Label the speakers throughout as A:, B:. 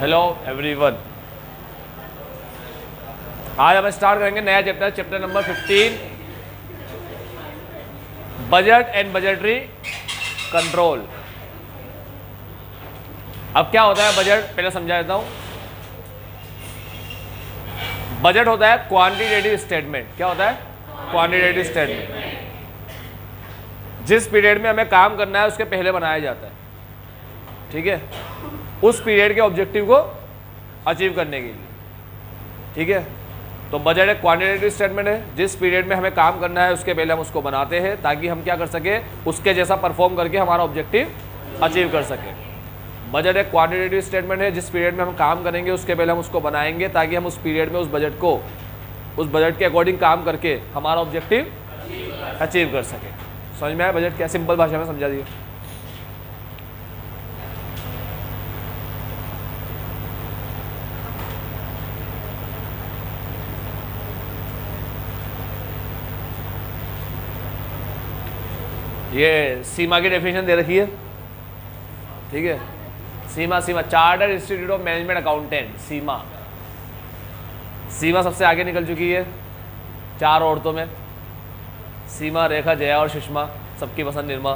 A: Hello everyone, आज हम start करेंगे नया chapter, chapter number 15, budget and budgetary control. अब क्या होता है बजट, पहले समझा देता हूं। बजट होता है क्वांटिटेटिव स्टेटमेंट। क्या होता है? Quantitative statement. जिस पीरियड में हमें काम करना है उसके पहले बनाया जाता है, ठीक है, उस पीरियड के ऑब्जेक्टिव को अचीव करने के लिए, ठीक है। तो बजट एक क्वांटिटेटिव स्टेटमेंट है। जिस पीरियड में हमें काम करना है उसके पहले हम उसको बनाते हैं ताकि हम क्या कर सके, उसके जैसा परफॉर्म करके हमारा ऑब्जेक्टिव अचीव कर सके। बजट एक क्वांटिटेटिव स्टेटमेंट है। जिस पीरियड में हम काम करेंगे उसके पहले हम उसको बनाएंगे ताकि हम उस पीरियड में उस बजट के अकॉर्डिंग काम करके हमारा ऑब्जेक्टिव अचीव कर सके। समझ में आया बजट क्या? सिंपल भाषा में समझा दिया। ये सीमा की डेफिनेशन दे रखी है, ठीक है। Seema chartered institute of management accountant. Seema सबसे आगे निकल चुकी है 4 औरतों में। सीमा, रेखा, जया और सुषमा, सबकी पसंद निर्मा।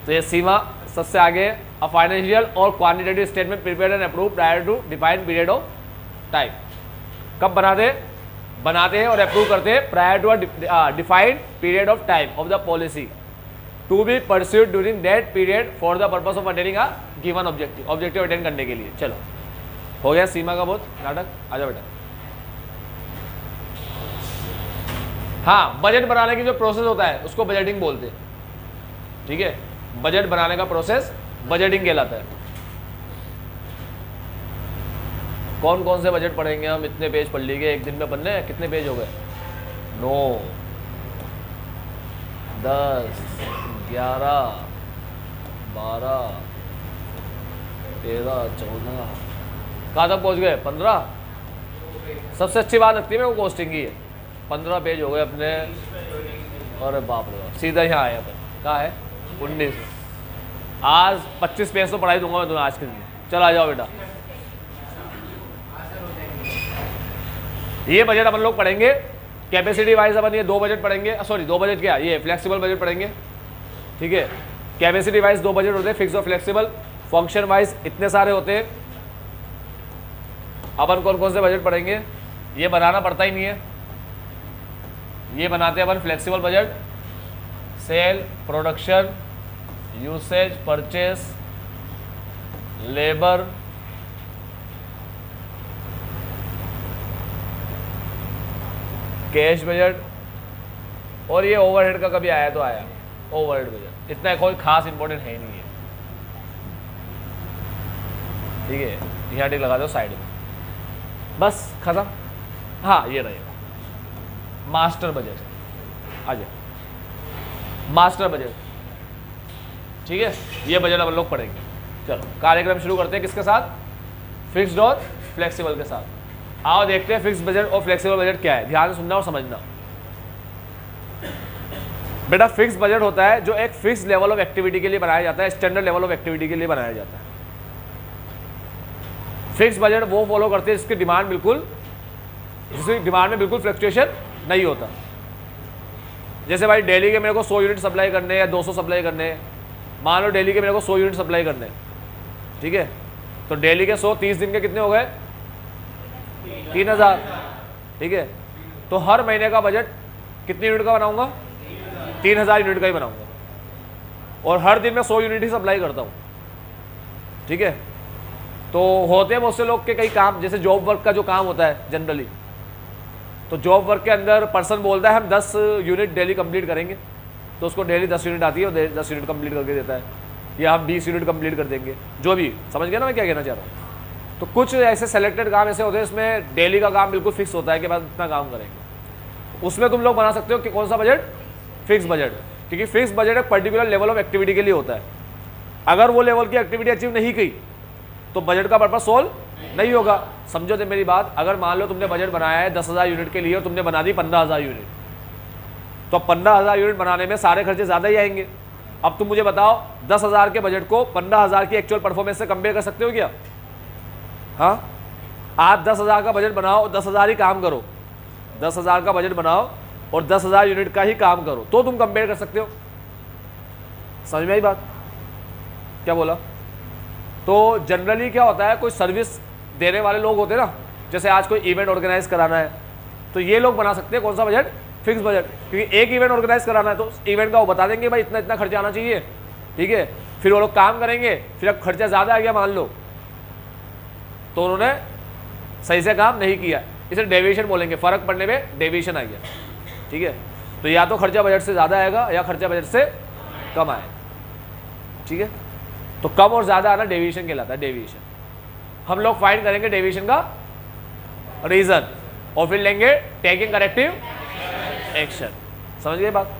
A: तो ये सीमा सबसे आगे। अ फाइनेंशियल और quantitative statement prepared and approve prior to defined period of time. कब बनाते हैं और अप्रूव करते हैं? Prior to defined period of time of the policy to be pursued during that period for the purpose of attaining a given objective attend करने के लिए। चलो, हो गया सीमा का बहुत नाटक। आजा बेटा। हाँ, बजट बनाने की जो प्रोसेस होता है उसको बजटिंग बोलते हैं, ठीक है। बजट बनाने का प्रोसेस बजटिंग कहलाता है। कौन कौन से बजट पढ़ेंगे हम? इतने पेज पढ़ लिए एक दिन में पढ़ने? कितने पेज हो गए? 9, 10, 11, 12, 13, 14, कहाँ तक पहुँच गए? 15। सबसे अच्छी बात लगती है मेरे को कोस्टिंग की है। 15 पेज हो गए अपने। अरे बाप रे, सीधा यहाँ आया था। कहाँ है? 19। आज 25 पेज तो पढ़ाई दूंगा मैं तुम्हें आज के दिन। चल आ जाओ बेटा। ये बजट अपन लोग पढ़ेंगे कैपेसिटी वाइज। अपन ये 2 बजट पढ़ेंगे, सॉरी 2 बजट क्या, ये फ्लेक्सिबल बजट पढ़ेंगे, ठीक है। कैपेसिटी वाइज 2 बजट होते हैं, फिक्स और फ्लेक्सिबल। फंक्शन वाइज इतने सारे होते हैं। अपन कौन कौन से बजट पढ़ेंगे? ये बनाना पड़ता ही नहीं है, ये बनाते हैं अपन flexible budget. Sale, production, usage, purchase, labour, cash budget, और ये ओवरहेड का कभी आया तो आया ओवरहेड बजट। इतना कोई खास इंपॉर्टेंट है ही नहीं है, ठीक है। यहाँ टिक लगा दो साइड में, बस खत्म। हाँ, ये रहेगा मास्टर बजट। आ जाए, मास्टर बजट, ठीक है। ये बजट हम लोग पढ़ेंगे। चलो कार्यक्रम शुरू करते हैं किसके साथ? फिक्स्ड और फ्लेक्सिबल के साथ। आओ देखते हैं फिक्स बजट और फ्लेक्सिबल बजट क्या है। ध्यान से सुनना और समझना बेटा। फिक्स बजट होता है जो एक फिक्स लेवल ऑफ एक्टिविटी के लिए बनाया जाता है, स्टैंडर्ड लेवल ऑफ एक्टिविटी के लिए बनाया जाता है। फिक्स बजट वो फॉलो करते हैं जिसकी डिमांड में बिल्कुल फ्लक्चुएशन नहीं होता। जैसे भाई डेली के मेरे को 100 यूनिट सप्लाई करने हैं या 200 सप्लाई करने हैं। मान लो डेली के मेरे को 100 यूनिट सप्लाई करने हैं, ठीक है। तो डेली के 100 30 दिन के कितने हो गए? 3000, ठीक है। तो हर महीने का बजट कितनी यूनिट का बनाऊंगा? 3000 यूनिट का ही बनाऊंगा, और हर दिन में 100 यूनिट ही सप्लाई करता हूँ, ठीक है। तो होते हैं बहुत से लोग के कई काम, जैसे जॉब वर्क का जो काम होता है जनरली, तो जॉब वर्क के अंदर पर्सन बोलता है हम 10 यूनिट डेली कंप्लीट करेंगे, तो उसको डेली 10 यूनिट आती है और 10 यूनिट कंप्लीट करके देता है, या हम 20 यूनिट कंप्लीट कर देंगे, जो भी। समझ गया ना मैं क्या कहना चाह रहा हूँ? तो कुछ ऐसे सेलेक्टेड काम ऐसे होते हैं इसमें डेली का काम बिल्कुल फिक्स होता है कि बस इतना काम करेंगे। उसमें तुम लोग बना सकते हो कि कौन सा बजट? फिक्स बजट, क्योंकि फिक्स बजट एक पर्टिकुलर लेवल ऑफ एक्टिविटी के लिए होता है। अगर वो लेवल की एक्टिविटी अचीव नहीं की तो बजट का पर्पस सोल्व नहीं होगा। समझो तो मेरी बात। अगर मान लो तुमने बजट बनाया है 10,000 यूनिट के लिए और तुमने बना दी 15,000 यूनिट, तो 15,000 यूनिट बनाने में सारे खर्चे ज़्यादा ही आएंगे। अब तुम मुझे बताओ 10,000 के बजट को 15,000 की एक्चुअल परफॉर्मेंस से कंपेयर कर सकते हो क्या? हाँ, आप 10,000 का बजट बनाओ, 10,000 ही काम करो, 10,000 का बजट बनाओ और 10,000 यूनिट का ही काम करो, तो तुम कंपेयर कर सकते हो। समझ में आई बात? क्या बोला? तो जनरली क्या होता है, कोई सर्विस देने वाले लोग होते हैं ना, जैसे आज कोई इवेंट ऑर्गेनाइज कराना है, तो ये लोग बना सकते हैं कौन सा बजट, फिक्स बजट, क्योंकि एक इवेंट ऑर्गेनाइज कराना है तो इवेंट का वो बता देंगे भाई इतना इतना खर्चा आना चाहिए, ठीक है। फिर वो लोग काम करेंगे, फिर अब खर्चा ज़्यादा आ गया मान लो, तो उन्होंने सही से काम नहीं किया, इसे डेविएशन बोलेंगे, फ़र्क पड़ने में डेविएशन आ गया, ठीक है। तो या तो खर्चा बजट से ज़्यादा आएगा या खर्चा बजट से कम आएगा, ठीक है। तो कम और ज़्यादा आना डेविएशन कहलाता है, डेविएशन। हम लोग फाइंड करेंगे डेविएशन का रीज़न और फिर लेंगे टेकिंग करेक्टिव एक्शन। समझ गए बात?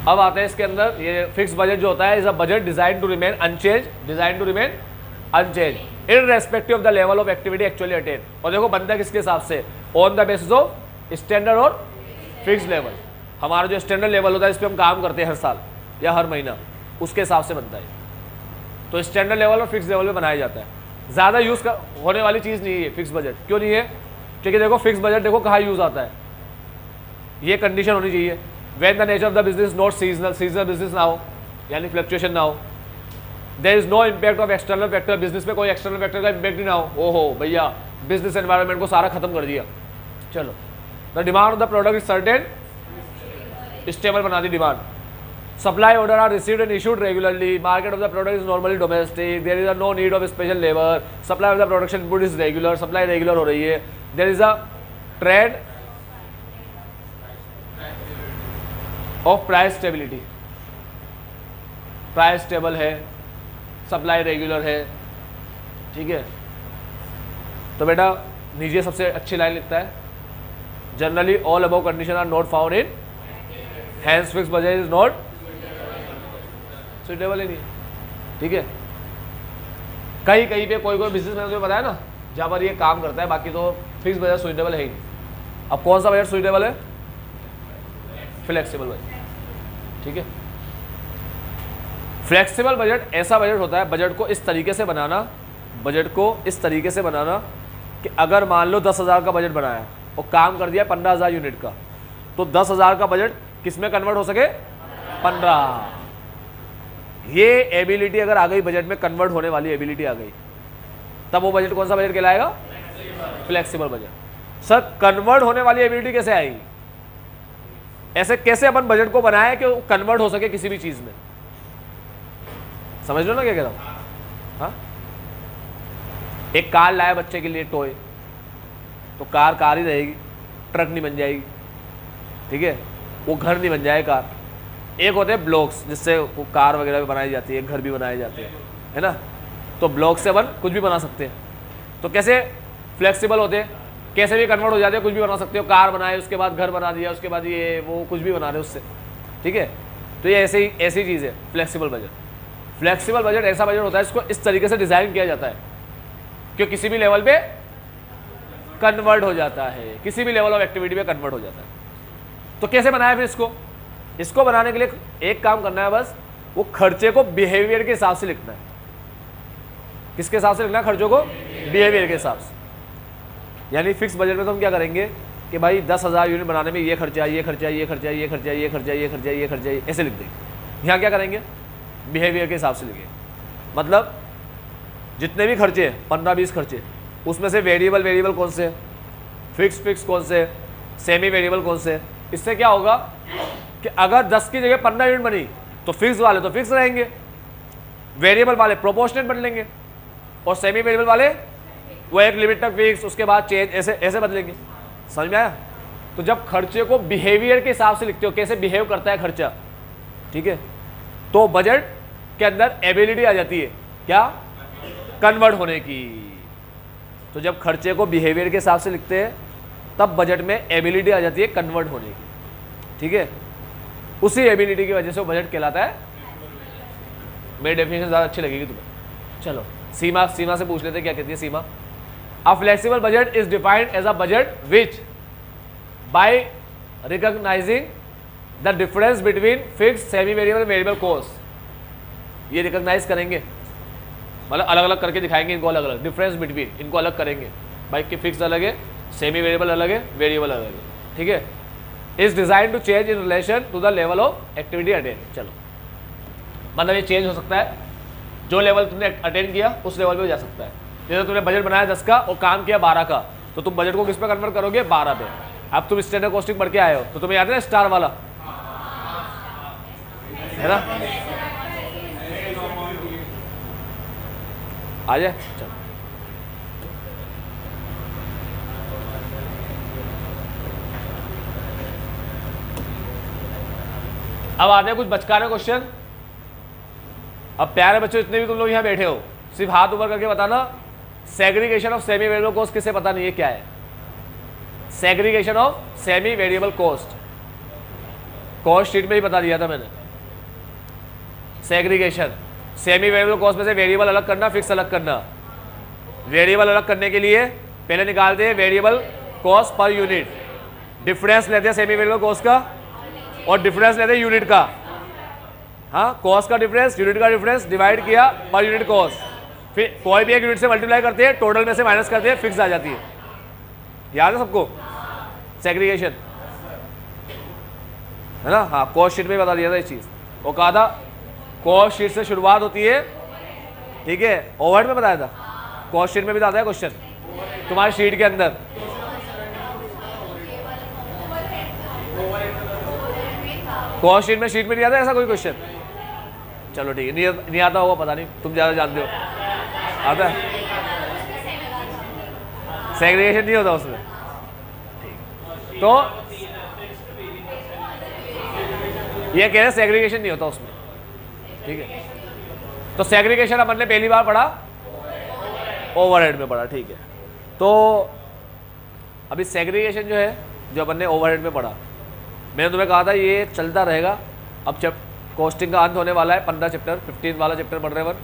A: अब आते हैं इसके अंदर, ये फिक्स बजट जो होता है is a budget design to remain unchanged, design to remain unchanged irrespective of the level of activity actually attain. और देखो बनता है किसके हिसाब से, on the basis of standard और फिक्स लेवल। हमारा जो स्टैंडर्ड लेवल होता है इस पर हम काम करते हैं हर साल या हर महीना, उसके हिसाब से बनता है। तो स्टैंडर्ड लेवल और फिक्स लेवल में बनाया जाता है। ज़्यादा यूज़ होने वाली चीज़ नहीं है फिक्स बजट। क्यों नहीं है? क्योंकि देखो फिक्स बजट देखो कहाँ यूज़ आता है, ये कंडीशन होनी चाहिए, when the nature of the business not seasonal, seasonal business ना हो, यानी फ्लक्चुएशन ना हो, there is no impact of external factor, business में कोई एक्सटर्नल फैक्टर का इम्पैक्ट ही ना हो। ओहो भैया बिजनेस एनवायरनमेंट को सारा खत्म कर दिया, चलो। The demand of the product is certain, stable बना दी demand. Supply order are received and issued regularly, market of the product is normally domestic, there is a no need of special labour, supply of the production input is regular, supply regular हो रही है, there is a trend of price stability, price stable है, supply regular है, ठीक है। तो बेटा नीचे सबसे अच्छी लाइन लिखता है, generally all above condition are not found in, hence fix budget is not suitable ही नहीं, ठीक है। कहीं कहीं पे कोई कोई बिजनेस मैन बताया ना जहाँ पर ये काम करता है, बाकी तो फिक्स बजट सुटेबल है ही नहीं। अब कौन सा बजट सुटेबल है? फ्लेक्सिबल बजट, ठीक है। फ्लेक्सिबल बजट ऐसा बजट होता है, बजट को इस तरीके से बनाना, बजट को इस तरीके से बनाना कि अगर मान लो 10,000 का बजट बनाया और काम कर दिया 15,000 यूनिट का, तो 10,000 का बजट किस में कन्वर्ट हो सके? 15। ये एबिलिटी अगर आ गई बजट में, कन्वर्ट होने वाली एबिलिटी आ गई, तब वो बजट कौन सा बजट कहलाएगा? Flexible budget. सर कन्वर्ट होने वाली एबिलिटी कैसे आएगी? ऐसे कैसे अपन बजट को बनाए कि वो कन्वर्ट हो सके किसी भी चीज में? समझ लो ना क्या कह रहा हूं? हाँ, एक कार लाया बच्चे के लिए टॉय, तो कार ही रहेगी, ट्रक नहीं बन जाएगी, ठीक है। वो घर नहीं बन जाए कार। एक होते हैं ब्लॉक्स जिससे वो कार वगैरह भी बनाई जाती है, घर भी बनाए जाते हैं, है ना। तो ब्लॉक से अपन कुछ भी बना सकते हैं। तो कैसे फ्लेक्सिबल होते हैं, कैसे भी कन्वर्ट हो जाते हैं, कुछ भी बना सकते हो। कार बनाए, उसके बाद घर बना दिया, उसके बाद ये वो कुछ भी बना रहे उससे, ठीक है। तो ये ऐसी चीज़ है फ्लेक्सिबल बजट। फ्लेक्सिबल बजट ऐसा बजट होता है इसको इस तरीके से डिज़ाइन किया जाता है कि किसी भी लेवल पे कन्वर्ट हो जाता है, किसी भी लेवल ऑफ एक्टिविटी पे कन्वर्ट हो जाता है। तो कैसे बनाया फिर इसको बनाने के लिए एक काम करना है बस, वो खर्चे को बिहेवियर के हिसाब से लिखना है। किसके हिसाब से लिखना है? खर्चों को बिहेवियर के हिसाब से। यानी फिक्स बजट में तो हम क्या करेंगे कि भाई 10,000 यूनिट बनाने में ये खर्चा, ये खर्चा, ये खर्चा, ये खर्चा, ये खर्चा, ये खर्चा, ये खर्चा, ऐसे लिख देंगे। यहाँ क्या करेंगे? बिहेवियर के हिसाब से लिखेंगे। मतलब जितने भी खर्चे हैं, 15-20 खर्चे, उसमें से वेरिएबल कौन से, फिक्स कौन से, सेमी वेरिएबल कौन से। इससे क्या होगा कि अगर 10 की जगह 15 यूनिट बनी तो फिक्स वाले तो फिक्स रहेंगे, वेरिएबल वाले प्रोपोर्शनेट बदलेंगे, और सेमी वेरिएबल वाले वो एक लिमिट तक फिक्स, उसके बाद चेंज, ऐसे बदलेंगे। समझ में आया? तो जब खर्चे को बिहेवियर के हिसाब से लिखते हो, कैसे बिहेव करता है खर्चा, ठीक है, तो बजट के अंदर एबिलिटी आ जाती है क्या? कन्वर्ट होने की। तो जब खर्चे को बिहेवियर के हिसाब से लिखते हैं तब बजट में एबिलिटी आ जाती है कन्वर्ट होने की, ठीक है। उसी एबिलिटी की वजह से वो बजट कहलाता है। मेरी डेफिनेशन ज़्यादा अच्छी लगेगी तुम्हें। चलो सीमा से पूछ लेते क्या कहती है Seema. A flexible budget is defined as a budget which by recognising the difference between fix, semi variable, variable cost. ये रिकॉग्नाइज करेंगे, मतलब अलग अलग करके दिखाएंगे इनको, अलग अलग डिफरेंस बिटवीन, इनको अलग करेंगे भाई कि फिक्स अलग है, सेमी वेरिएबल अलग है, वेरिएबल अलग है, ठीक है। Is design to change in relation to the level of activity attained. चलो मतलब ये चेंज हो सकता है, जो लेवल तुमने अटेंड किया उस लेवल पे जा सकता है। जैसे तुमने बजट बनाया 10 का और काम किया 12 का, तो तुम बजट को किस पे कन्वर्ट करोगे, 12 पे। अब तुम स्टैंडर्ड कॉस्टिंग पढ़ के आए हो तो तुम्हें याद है ना स्टार वाला, है ना, आ जाए। चलो अब आते हैं कुछ बचकाने क्वेश्चन। अब प्यारे बच्चों जितने भी तुम लोग यहाँ बैठे हो, सिर्फ हाथ ऊपर करके बताना, segregation of semi variable cost किसे पता नहीं है क्या है? Segregation of semi variable cost, cost sheet में ही बता दिया था मैंने। सेग्रीगेशन सेमी वेरिएबल कॉस्ट में से वेरिएबल अलग करना, फिक्स अलग करना। वेरिएबल अलग करने के लिए पहले निकालते हैं variable cost per unit, difference लेते हैं सेमी वेरिएबल कॉस्ट का और डिफरेंस लेते हैं यूनिट का। हाँ, कॉस्ट का डिफरेंस, यूनिट का डिफरेंस, डिवाइड किया पर यूनिट कॉस्ट, फिर कोई भी एक यूनिट से मल्टीप्लाई करते हैं, टोटल में से माइनस करते हैं, फिक्स आ जाती है। याद है सबको सेग्रीगेशन, है ना? हाँ, कॉस्ट शीट में बता दिया था ये चीज़, वो कहा था कॉस्ट शीट से शुरुआत होती है, ठीक है। ओवरहेड में बताया था, कॉस्ट शीट में भी आता है क्वेश्चन तुम्हारी शीट के अंदर। कॉस्ट शीट में नहीं आता ऐसा कोई क्वेश्चन? चलो ठीक है, नहीं आता होगा, पता नहीं, तुम ज़्यादा जानते हो। आता है? सेग्रीगेशन नहीं होता उसमें, तो ये कह रहे सेग्रीगेशन नहीं होता उसमें, ठीक है। तो सेग्रीगेशन अपन ने पहली बार पढ़ा ओवरहेड में पढ़ा, ठीक है। तो अभी सेग्रीगेशन जो है, जो अपन ने ओवरहेड में पढ़ा, मैंने तुम्हें कहा था ये चलता रहेगा। अब जब कॉस्टिंग का अंत होने वाला है, 15 चैप्टर, 15 वाला चैप्टर पढ़ रहे हैं,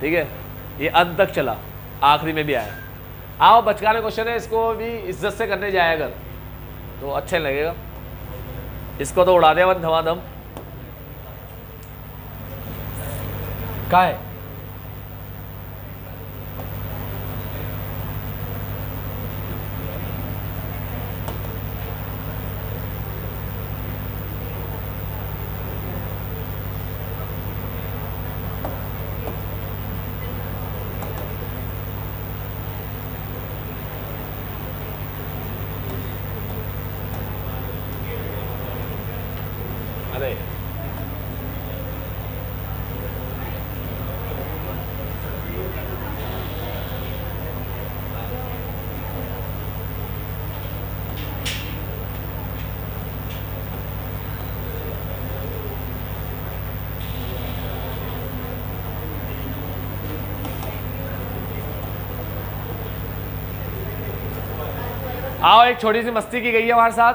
A: ठीक है, ये अंत तक चला, आखिरी में भी आया। आओ बचकाने क्वेश्चन है, इसको भी इज्जत से करने जाए अगर तो अच्छा नहीं लगेगा, इसको तो उड़ा दे अपन धमाधम। क्या है? अरे आओ, एक छोटी सी मस्ती की गई है हमारे साथ।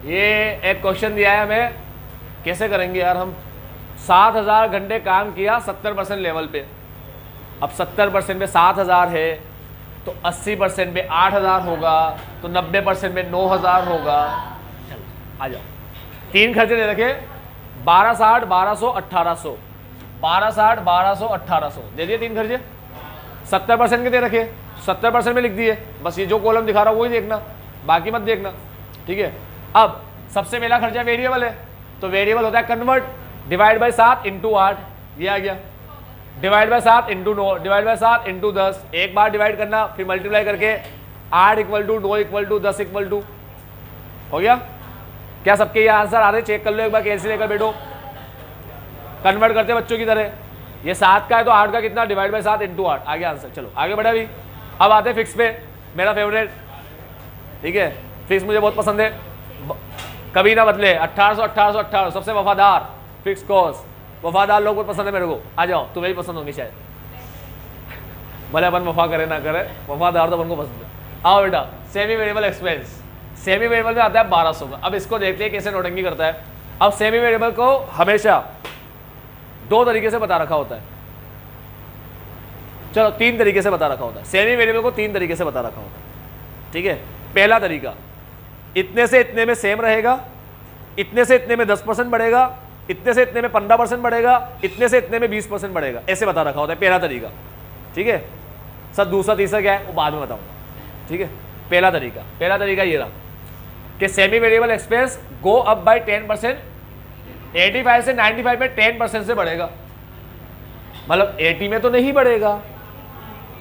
A: ये एक क्वेश्चन दिया है हमें, कैसे करेंगे यार हम। 7000 घंटे काम किया 70% लेवल पे। अब 70% में 7000 है तो 80% में 8000 होगा, तो 90% में 9000 होगा। चलो आ जाओ, 3 खर्चे दे रखे, 1260, 1200, 1800, 1260, 1200, 1800 दे दिए 3 खर्चे। 70% के दे रखे, 70% में लिख दिए, बस ये जो कॉलम दिखा रहा हूँ वही देखना, बाकी मत देखना, ठीक है। अब सबसे पहला खर्चा वेरिएबल है, तो वेरिएबल होता है कन्वर्ट, डिवाइड बाय 7 इंटू 8, ये आ गया। Divide by 7 into 9, divide by 7 into 10, एक बार डिवाइड करना, फिर मल्टीप्लाई करके 8 equal to 9 equal to 10 equal to, हो गया। क्या सबके ये आंसर आ रहे? चेक कर लो एक बार, कैसे लेकर बैठो, कन्वर्ट करते बच्चों की तरह। ये 7 का है तो 8 का कितना, डिवाइड बाय 7 इंटू 8, आ गया आंसर। चलो आगे बढ़ा भी। अब आते फिक्स पे, मेरा फेवरेट, ठीक है, फिक्स मुझे बहुत पसंद है, कभी ना बदले। 1800 1800 1800 सबसे वफादार फिक्स कॉस्ट, वफादार लोग बहुत पसंद है मेरे को। आ जाओ, तुम्हें भी पसंद होंगे शायद, भले अपन वफा करे ना करे, वफादार तो अपन को पसंद है। आओ बेटा, semi variable expense, semi variable में आता है 1200 का। अब इसको देखते हैं कैसे नोटिंग करता है। अब सेमी वेरिएबल को हमेशा 2 तरीके से बता रखा होता है, चलो 3 तरीके से बता रखा होता है। सेमी वेरिएबल को 3 तरीके से बता रखा होता है, ठीक है। पहला तरीका, इतने से इतने में सेम रहेगा, इतने से इतने में 10% बढ़ेगा, इतने से इतने में 15% बढ़ेगा, इतने से इतने में 20% बढ़ेगा, ऐसे बता रखा होता है पहला तरीका। ठीक है सर, दूसरा तीसरा क्या है वो बाद में बताऊंगा। ठीक है, पहला तरीका ये रहा कि semi variable expense go up by 10%, 85 से 95 में 10% से बढ़ेगा, मतलब 80 में तो नहीं बढ़ेगा,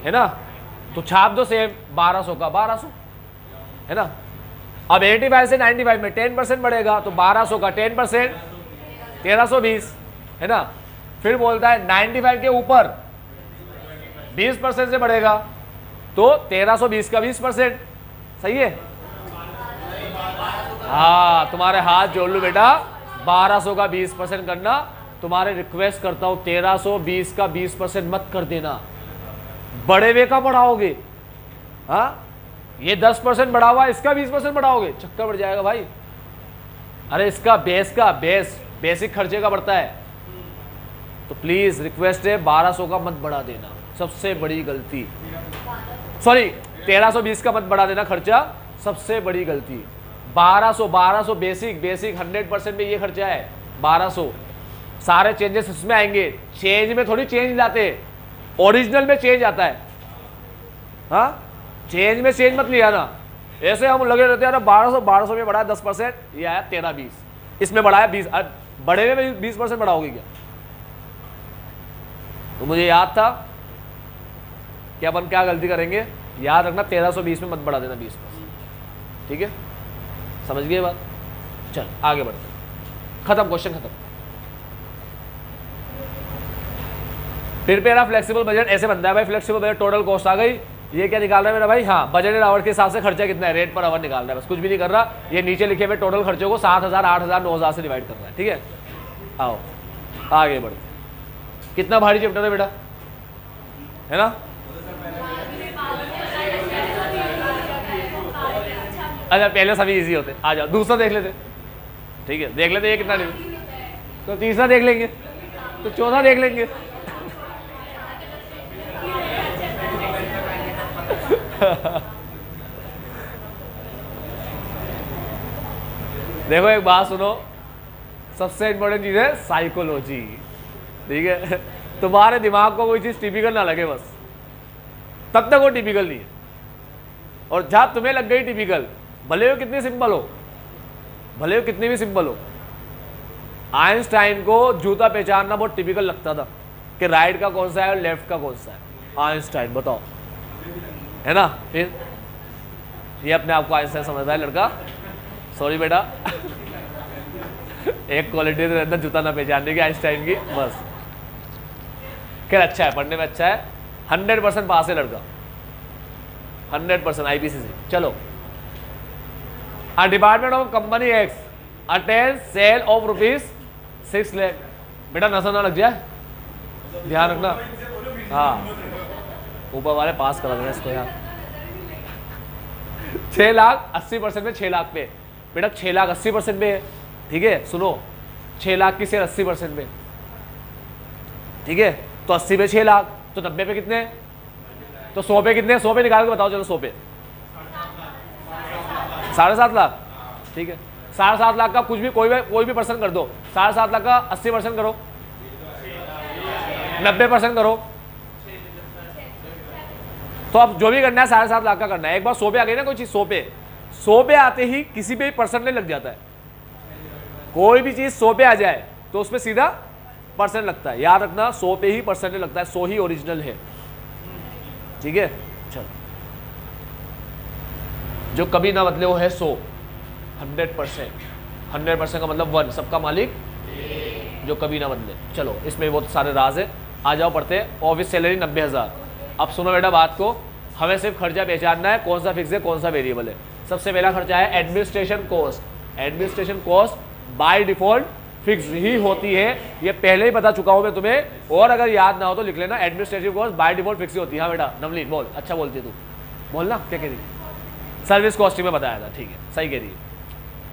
A: है ना, तो छाप दो सेम 1200 का 1200, है ना। अब 85 से 95 में 10% बढ़ेगा तो 1200 का 10% 1320, है ना। फिर बोलता है 95 के ऊपर 20% से बढ़ेगा तो 1320 का 20%, सही है। हाँ, तुम्हारे हाथ जोड़ लूं बेटा, 1200 का 20% करना, तुम्हारे रिक्वेस्ट करता हूं 1320 का 20% मत कर देना, बड़े वे का बढ़ाओगे। हाँ, ये 10% बढ़ा हुआ, इसका 20% बढ़ाओगे, चक्कर बढ़ जाएगा भाई। अरे इसका बेसिक खर्चे का बढ़ता है, तो प्लीज रिक्वेस्ट है 1200 का मत बढ़ा देना, सबसे बड़ी गलती। सॉरी, 1320 का मत बढ़ा देना खर्चा, सबसे बड़ी गलती। 1200 बेसिक 100% में ये खर्चा है 1200। सारे चेंजेस उसमें आएंगे, चेंज में थोड़ी चेंज लाते, ओरिजिनल में चेंज आता है। हाँ, चेंज में चेंज मत लिया ना, ऐसे हम लगे रहते हैं 1200 में बढ़ाया 10%, ये आया 1320, इसमें बढ़ाया 20, बड़े में 20% बढ़ाओगे क्या। तो मुझे याद था कि अपन क्या गलती करेंगे, याद रखना 1320 में मत बढ़ा देना 20%। ठीक है, समझ गए बात। चल आगे बढ़ते, खत्म, क्वेश्चन खत्म। फिर मेरा फ्लेक्सिबल बजट ऐसे बनता है भाई, फ्लेक्सिबल बजट टोटल कॉस्ट आ गई, ये क्या निकाल रहा है मेरा भाई, हाँ बजटेड आवर के हिसाब से खर्चा कितना है, रेट पर आवर निकाल रहा है, बस कुछ भी नहीं कर रहा। ये नीचे लिखे हुए टोटल खर्चों को 7000, 8000, 9000 से डिवाइड कर रहा है। ठीक है, आओ आगे बढ़ते। कितना भारी चैप्टर है बेटा, है ना। अच्छा पहले सभी इजी होते, आ जाओ दूसरा देख लेते। ठीक है, देख लेते ये कितना नहीं, तो तीसरा देख लेंगे, तो चौथा देख लेंगे। देखो एक बात सुनो, सबसे इंपॉर्टेंट चीज है साइकोलॉजी। ठीक है, तुम्हारे दिमाग को कोई चीज टिपिकल ना लगे बस, तब तक वो टिपिकल नहीं है। और जहां तुम्हें लग गई टिपिकल, भले वो कितनी सिंपल हो, भले वो कितनी भी सिंपल हो। आइंस्टाइन को जूता पहचानना बहुत टिपिकल लगता था कि राइट का कौन सा है और लेफ्ट का कौन सा है। आइंस्टाइन बताओ, है ना। फिर ये अपने आप को आइंस्टाइन समझता है लड़का, सॉरी बेटा। एक क्वालिटी तो रहता जूता ना पहचानने की आइंस्टाइन की, बस। खैर अच्छा है, पढ़ने में अच्छा है, 100% पास है लड़का, 100% IPCC। चलो, A department of company X attains sale of ₹6 lakh. बेटा नजर ना लग जाए, ध्यान रखना। हाँ, ऊपर वाले पास करा देना इसको यार। 6 लाख 80% में 6 लाख पे, बेटा 6 लाख 80% में है। ठीक है, सुनो, 6 लाख की शेयर 80% में, ठीक है, तो 80 पे 6 लाख, तो 90 पे कितने, तो 100 पे कितने, 100 पे निकाल के बताओ। चलो 100 पे 7.5 लाख। ठीक है, 7.5 लाख का कुछ भी कोई भी परसेंट कर दो, 7.5 लाख का 80% करो, 90% करो, तो अब जो भी करना है 7.5 लाख का करना है। एक बार 100 पे आ गई ना कोई चीज, 100 पे आते ही किसी पे भी परसेंट नहीं लग जाता है। कोई भी चीज 100 पे आ जाए तो उसमें सीधा परसेंट लगता है, याद रखना। 100 पे ही परसेंट लगता है, 100 ही ओरिजिनल है। ठीक है, चलो, जो कभी ना बदले वो है 100, 100%। 100% का मतलब 1, सबका मालिक जो कभी ना बदले। चलो, इसमें बहुत सारे राज है, आ जाओ पढ़ते हैं। Office salary 90,000। अब सुनो बेटा बात को, हमें सिर्फ खर्चा पहचानना है, कौन सा फिक्स है कौन सा वेरिएबल है। सबसे पहला खर्चा है administration cost. Administration cost by default fix ही होती है, ये पहले ही बता चुका हूं मैं तुम्हें, और अगर याद ना हो तो लिख लेना। Administrative cost by default fix ही होती है। हाँ बेटा नवलीन बोल, अच्छा बोलती है तू, बोलना क्या कह रही है। सर्विस कॉस्टिंग में बताया था, ठीक है, सही कह रही है।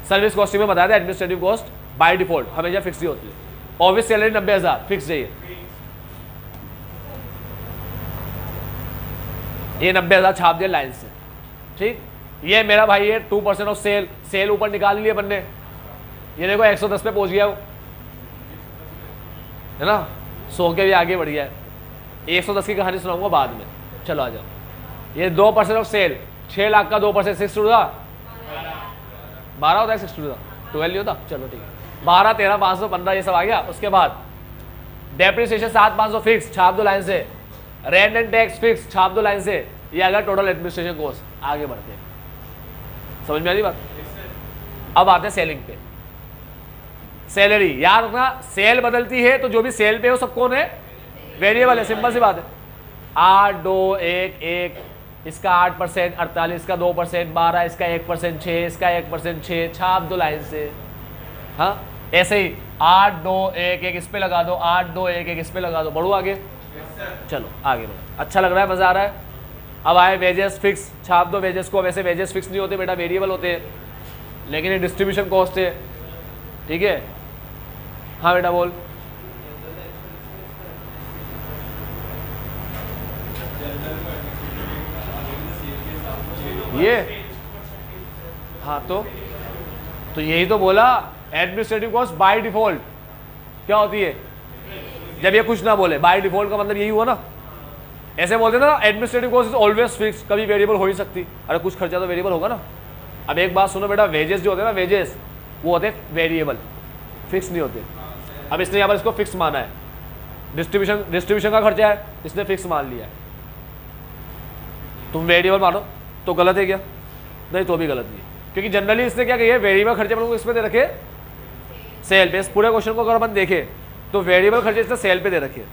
A: सर्विस कॉस्टिंग में बताया था एडमिनिस्ट्रेटिव कॉस्ट बाय डिफॉल्ट हमेशा फिक्स ही होती है। ऑफिस सैलरी 90,000 फिक्स चाहिए, ये 90,000 छाप दिया लाइन से। ठीक, ये मेरा भाई है 2% ऑफ सेल ऊपर निकाल लिया अपन ने, ये देखो 110 पे पहुंच गया वो, है ना, 100 के भी आगे बढ़ गया है। 110 की कहानी सुनाऊंगा बाद में, चलो आ जाओ। ये 2% ऑफ सेल, 6 लाख का 2%, 6 टू द 12 होता है, 6 टू द 12 नहीं होता, चलो ठीक है, 12, 13, 515 ये सब आ गया। उसके बाद डेप्रिसिएशन 7,500 फिक्स, छाप दो लाइन से। रेंट एंड टैक्स फिक्स, छाप दो लाइन से। ये अगर टोटल एडमिनिस्ट्रेशन कॉस्ट। आगे बढ़ते हैं, समझ में आ रही बात। अब आते हैं सेलिंग पे। सैलरी, याद रखना सेल बदलती है तो जो भी सेल पे हो सब कौन है, वेरिएबल है, सिंपल सी बात है। 8, 2, 1, 1, इसका 8%, 48 का 2%, 12 इसका 1%, 6 इसका 1%, 6, छाप दो लाइन से। हाँ ऐसे ही 8, 2, 1, 1 इस पे लगा दो, 8, 2, 1, 1 इस पे लगा दो। बढ़ो आगे, चलो आगे बढ़ो। अच्छा लग रहा है, मजा आ रहा है। अब आए वेजेस फिक्स, छाप दो वेजेस को। वैसे वेजेस फिक्स नहीं होते बेटा, वेरिएबल होते हैं, लेकिन ये डिस्ट्रीब्यूशन कॉस्ट है, ठीक है। हाँ बेटा बोल। ये हाँ तो यही तो बोला, एडमिनिस्ट्रेटिव कॉस्ट बाय डिफॉल्ट क्या होती है, जब ये कुछ ना बोले बाय डिफॉल्ट का मतलब यही हुआ ना। ऐसे बोलते ना, administrative cost is always fix, कभी वेरिएबल हो ही सकती। अरे कुछ खर्चा तो वेरिएबल होगा ना। अब एक बात सुनो बेटा, वेजेस जो होते हैं ना, वेजेस वो होते हैं वेरिएबल, फिक्स नहीं होते। अब इसने यहाँ पर इसको फिक्स माना है। डिस्ट्रीब्यूशन का खर्चा है, इसने फिक्स मान लिया है। तुम वेरिएबल मानो तो गलत है क्या? नहीं, तो भी गलत नहीं है, क्योंकि जनरली इसने क्या किया है, वेरिएबल खर्चे पर इसमें दे रखे सेल पे। इस पूरे क्वेश्चन को अगर अपन देखें तो वेरिएबल खर्चे इसने सेल पे दे रखे,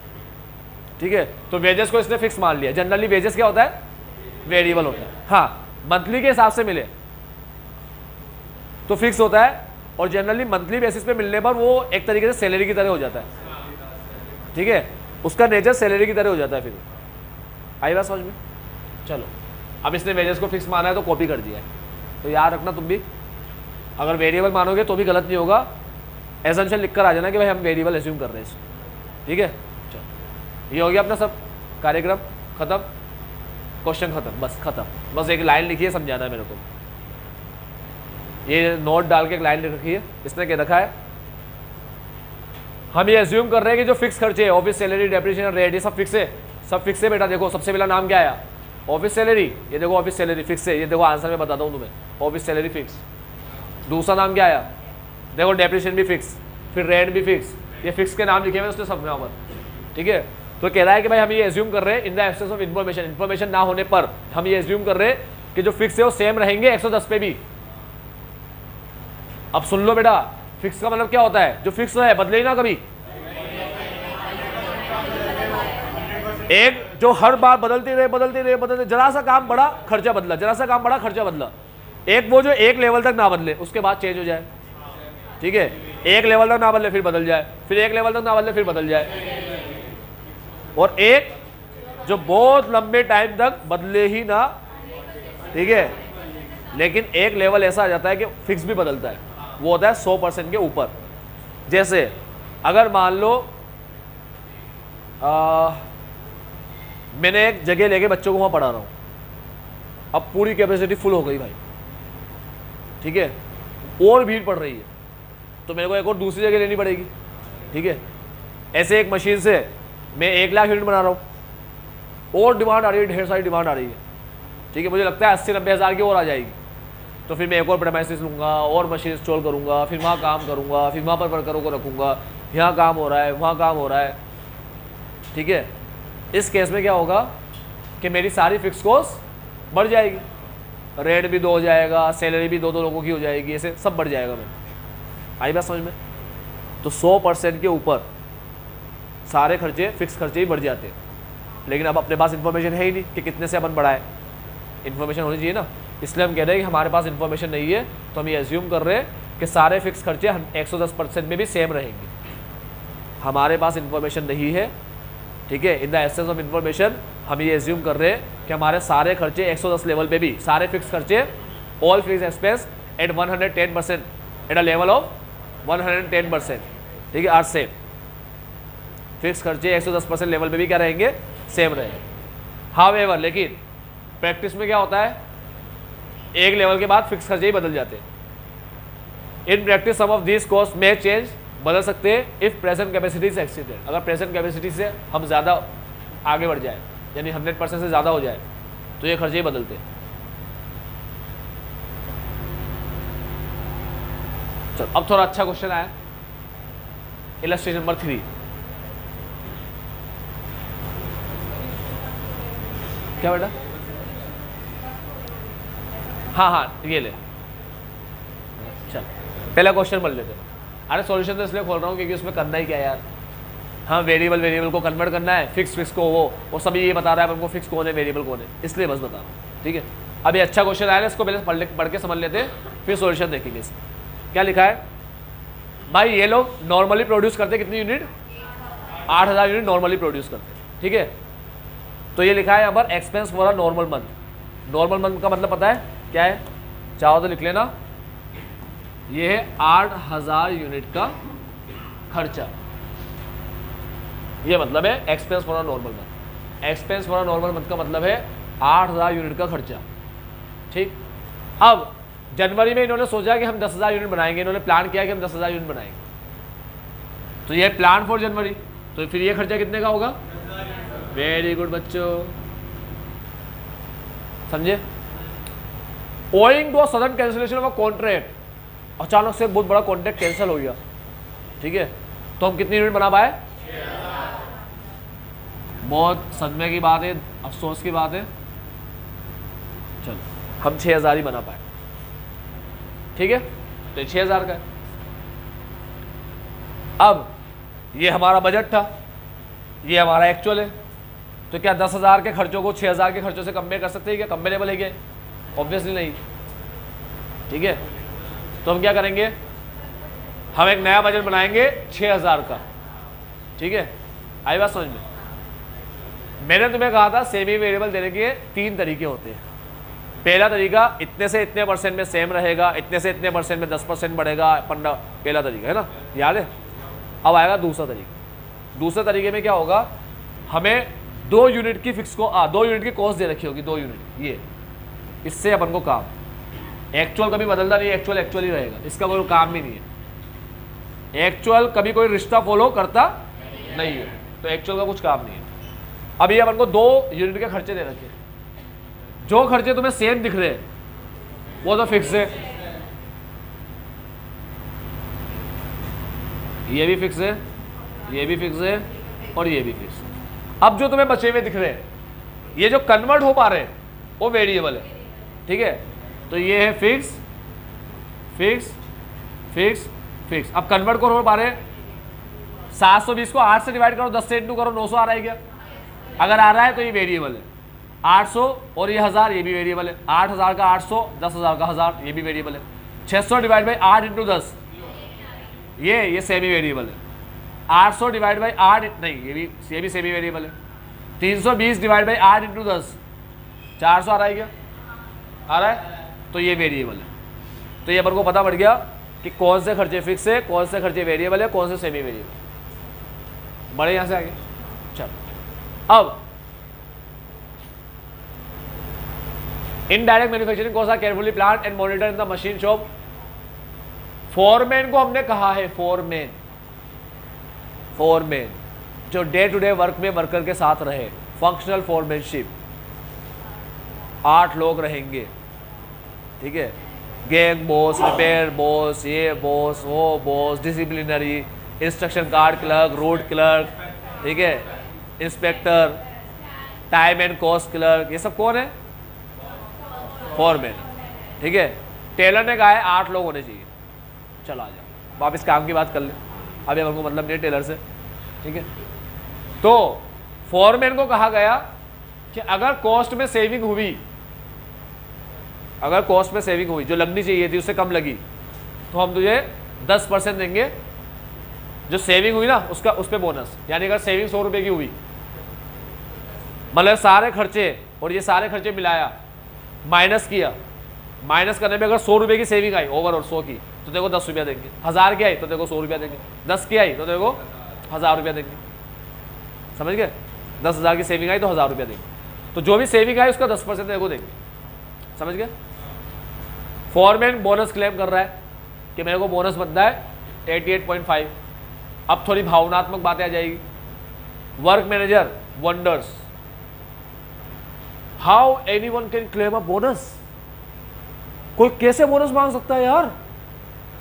A: ठीक है। तो वेजेस को इसने फिक्स मान लिया। जनरली वेजेस क्या होता है, वेरिएबल होता है। हाँ मंथली के हिसाब से मिले तो फिक्स होता है, और जनरली मंथली बेसिस पे मिलने पर वो एक तरीके से सैलरी की तरह हो जाता है, ठीक है। उसका नेचर सैलरी की तरह हो जाता है। फिर आई बात समझ में? चलो अब इसने वेजेस को फिक्स माना है तो कॉपी कर दिया है। तो याद रखना तुम भी, अगर वेरिएबल मानोगे तो भी गलत नहीं होगा। एजम्पशन लिख कर आ जाना कि भाई हम वेरिएबल एज्यूम कर रहे हैं, ठीक है। चलो ये हो गया अपना सब कार्यक्रम खत्म, क्वेश्चन खत्म, बस खत्म। बस एक लाइन लिखी है, समझाना है मेरे को। ये नोट डाल के एक लाइन लिख रखी है, इसने क्या रखा है, हम ये एज्यूम कर रहे हैं कि जो फिक्स खर्चे है, ऑफिस सैलरी, डेप्रिसिएशन, रेट, ये सब फिक्स है, सब फिक्स है बेटा। देखो सबसे पहला नाम क्या आया, ऑफिस सैलरी। ये देखो ऑफिस सैलरी फिक्स है, ये देखो आंसर में बताता हूँ तुम्हें, ऑफिस सैलरी फिक्स। दूसरा नाम क्या आया, देखो डेप्रिसिएशन भी फिक्स, फिर रेंट भी फिक्स। ये फिक्स के नाम लिखे हुए उसने सब यहाँ पर, ठीक है। तो कह रहा है कि भाई हम ये एज्यूम कर रहे हैं in the absence of information, information ना होने पर हम ये एज्यूम कर रहे हैं कि जो फिक्स है वो सेम रहेंगे 110 पे भी। अब सुन लो बेटा, फिक्स का मतलब क्या होता है, जो फिक्स है बदले ही ना कभी। एक जो हर बार बदलते रहे, जरा सा काम बड़ा खर्चा बदला, जरा सा काम बड़ा खर्चा बदला। एक वो जो एक लेवल तक ना बदले, उसके बाद चेंज हो जाए, ठीक है। एक लेवल तक ना बदले फिर बदल जाए, फिर एक लेवल तक ना बदले फिर बदल जाए, और एक जो बहुत लंबे टाइम तक बदले ही ना, ठीक है। लेकिन एक लेवल ऐसा आ जाता है कि फिक्स भी बदलता है, वो होता है 100% के ऊपर। जैसे अगर मान लो मैंने एक जगह लेके बच्चों को वहाँ पढ़ा रहा हूँ, अब पूरी कैपेसिटी फुल हो गई भाई, ठीक है, और भीड़ पड़ रही है, तो मेरे को एक और दूसरी जगह लेनी पड़ेगी, ठीक है। ऐसे एक मशीन से मैं 1 लाख यूनिट बना रहा हूँ, और डिमांड आ रही है, ढेर सारी डिमांड आ रही है, ठीक है। मुझे लगता है 80-90 हज़ार की और आ जाएगी, तो फिर मैं एक और प्रेमाइसिस लूँगा और मशीन इंस्टॉल करूँगा, फिर वहाँ काम करूँगा, फिर वहाँ पर वर्करों को रखूँगा, यहाँ काम हो रहा है, वहाँ काम हो रहा है, ठीक है। इस केस में क्या होगा कि मेरी सारी फिक्स कॉस्ट बढ़ जाएगी, रेट भी 2 हो जाएगा, सैलरी भी 2-2 लोगों की हो जाएगी, ऐसे सब बढ़ जाएगा। मैं आई बात समझ में? तो 100% के ऊपर सारे खर्चे, फिक्स खर्चे ही बढ़ जाते हैं। लेकिन अब अपने पास इन्फॉर्मेशन है ही नहीं कि कितने से अपन बढ़ाए, इन्फॉर्मेशन होनी चाहिए ना। इसलिए हम कह रहे हैं कि हमारे पास इन्फॉर्मेशन नहीं है, तो हम ये एज्यूम कर रहे हैं कि सारे फिक्स खर्चे 110% में भी सेम रहेंगे। हमारे पास इन्फॉर्मेशन नहीं है, ठीक है। In the absence of information हम ये एज्यूम कर रहे हैं कि हमारे सारे खर्चे 110 लेवल पे भी, सारे फिक्स खर्चे, all fix expense eight 110%, at a level of 110%, ठीक है, आर सेम। फिक्स खर्चे 110% लेवल पे भी क्या रहेंगे, सेम रहेंगे। हाउएवर लेकिन प्रैक्टिस में क्या होता है, एक लेवल के बाद फिक्स खर्चे ही बदल जाते हैं। In practice some of this cost may change बदल सकते हैं इफ़ प्रेजेंट कैपेसिटी से एक्सीडेड, अगर प्रेजेंट कैपेसिटी से हम ज़्यादा आगे बढ़ जाए, यानी 100% से ज़्यादा हो जाए, तो ये खर्चे ही बदलते हैं। चलो अब थोड़ा अच्छा क्वेश्चन आया, इलस्ट्रेशन नंबर 3। क्या बेटा? हाँ ये ले। चल पहला क्वेश्चन पढ़ लेते हैं। अरे सॉल्यूशन तो इसलिए खोल रहा हूँ क्योंकि उसमें करना ही क्या है यार, हाँ वेरिएबल को कन्वर्ट करना है, फिक्स को वो सभी ये बता रहा है हमको फिक्स कौन है वेरिएबल कौन है, इसलिए बस बता रहा हूँ। ठीक है, अभी अच्छा क्वेश्चन आया ना, इसको पहले पढ़ के समझ लेते हैं, फिर सॉल्यूशन देखेंगे इसका। क्या लिखा है भाई, ये लोग नॉर्मली प्रोड्यूस करते कितनी यूनिट, 8000 यूनिट नॉर्मली प्रोड्यूस करते। ठीक है, तो ये लिखा है यहाँ पर expense for a normal month. Normal month का मतलब पता है क्या है, चाहो तो लिख लेना, ये है 8000 यूनिट का खर्चा, ये मतलब है expense for a normal month. Expense for a normal month का मतलब है 8000 यूनिट का खर्चा। ठीक, अब जनवरी में इन्होंने सोचा कि हम 10,000 यूनिट बनाएंगे, इन्होंने प्लान किया कि हम 10,000 यूनिट बनाएंगे, तो ये प्लान फॉर जनवरी, तो फिर ये खर्चा कितने का होगा, वेरी गुड बच्चों, समझे। Owing to a sudden cancellation of a contract, अचानक से बहुत बड़ा कॉन्ट्रैक्ट कैंसिल हो गया, ठीक है, तो हम कितनी यूनिट बना पाए, बहुत सदमे की बात है, अफसोस की बात है, चलो हम 6000 ही बना पाए। ठीक है, तो 6000 का है। अब ये हमारा बजट था, ये हमारा एक्चुअल है, तो क्या 10,000 के खर्चों को 6000 के खर्चों से कंपेयर कर सकते हैं क्या, कंपेरेबल है क्या, ऑब्वियसली नहीं। ठीक है, तो हम क्या करेंगे, हम एक नया बजट बनाएंगे 6000 का। ठीक है, आई बात समझ में। मैंने तुम्हें कहा था सेमी वेरिएबल देने के 3 तरीके होते हैं। पहला तरीका इतने से इतने % में सेम रहेगा, इतने से इतने % में 10% बढ़ेगा, पहला तरीका है ना, याद है। अब आएगा दूसरा तरीका। दूसरे तरीके में क्या होगा, हमें 2 यूनिट की फिक्स को 2 यूनिट की कॉस्ट दे रखी होगी, 2 यूनिट, ये इससे अपन को काम, एक्चुअल कभी बदलता नहीं, एक्चुअल ही रहेगा, इसका कोई काम भी नहीं है। एक्चुअल कभी कोई रिश्ता फॉलो करता नहीं है, तो एक्चुअल का कुछ काम नहीं है। अब ये अपन को 2 यूनिट के खर्चे दे रखे, जो खर्चे तुम्हें सेम दिख रहे हैं वो तो फिक्स है, ये भी फिक्स है, ये भी फिक्स है और ये भी फिक्स है। अब जो तुम्हें बचे हुए दिख रहे हैं, ये जो कन्वर्ट हो पा रहे हैं वो वेरिएबल है। ठीक है, तो ये है फिक्स फिक्स फिक्स फिक्स। अब कन्वर्ट को हो पा रहे, 720 को 8 से डिवाइड करो, 10 से इंटू करो, 900 आ रहा है क्या, अगर आ रहा है तो ये वेरिएबल है। 800 और ये 1000, ये भी वेरिएबल है। 8000 का 800, 10,000 का 1000, ये भी वेरिएबल है। 600 डिवाइड बाई 8 इंटू 10, ये सेमी वेरिएबल है। 800 डिवाइड बाई 8 नहीं, ये भी सेमी वेरिएबल है। 320 डिवाइड बाई 8 इंटू 10, 400 आ रहा है क्या, आ रहा है, तो ये वेरिएबल है। तो ये अपन को पता पड़ गया कि कौन से खर्चे फिक्स है, कौन से खर्चे वेरिएबल है, कौन से सेमी वेरिएबल। बड़े यहाँ से आगे चलो। अब indirect manufacturing cost are carefully plan and monitor in the machine shop. Foreman को हमने कहा है, फोरमैन जो डे टू डे वर्क में वर्कर के साथ रहे, फंक्शनल फोरमैनशिप, 8 लोग रहेंगे। ठीक है, गैंग बॉस, रिपेयर बॉस, ये बॉस, वो boss, disciplinary, instruction card clerk, road clerk, ठीक है, inspector, time and cost clerk, ये सब कौन है, फोरमैन। ठीक है, टेलर ने कहा है 8 लोग होने चाहिए। चलो आ जाओ, वापस काम की बात कर ले, अभी हमको मतलब नहीं टेलर से। ठीक है, तो फोरमैन को कहा गया कि अगर कॉस्ट में सेविंग हुई, अगर कॉस्ट में सेविंग हुई, जो लगनी चाहिए थी उससे कम लगी, तो हम तुझे 10% देंगे, जो सेविंग हुई ना उसका, उस पर बोनस। यानी अगर सेविंग 100 रुपये की हुई, मतलब सारे खर्चे और ये सारे खर्चे मिलाया, माइनस किया, माइनस करने में अगर 100 रुपये की सेविंग आई ओवर और 100 की, तो देखो 10 रुपया देंगे। 1000 की आई तो देखो 100 रुपया देंगे। 10 की आई तो देखो 1000 रुपया देंगे। समझ गए, 10,000 की सेविंग आई तो 1000 रुपया देंगे। तो जो भी सेविंग आई उसका 10% देखो देंगे। समझ गए। फोरमैन बोनस क्लेम कर रहा है कि मेरे को बोनस बनता है 88.5, अब थोड़ी भावनात्मक बातें आ जाएगी। Work manager wonders how anyone can claim a bonus. कोई कैसे बोनस मांग सकता है यार,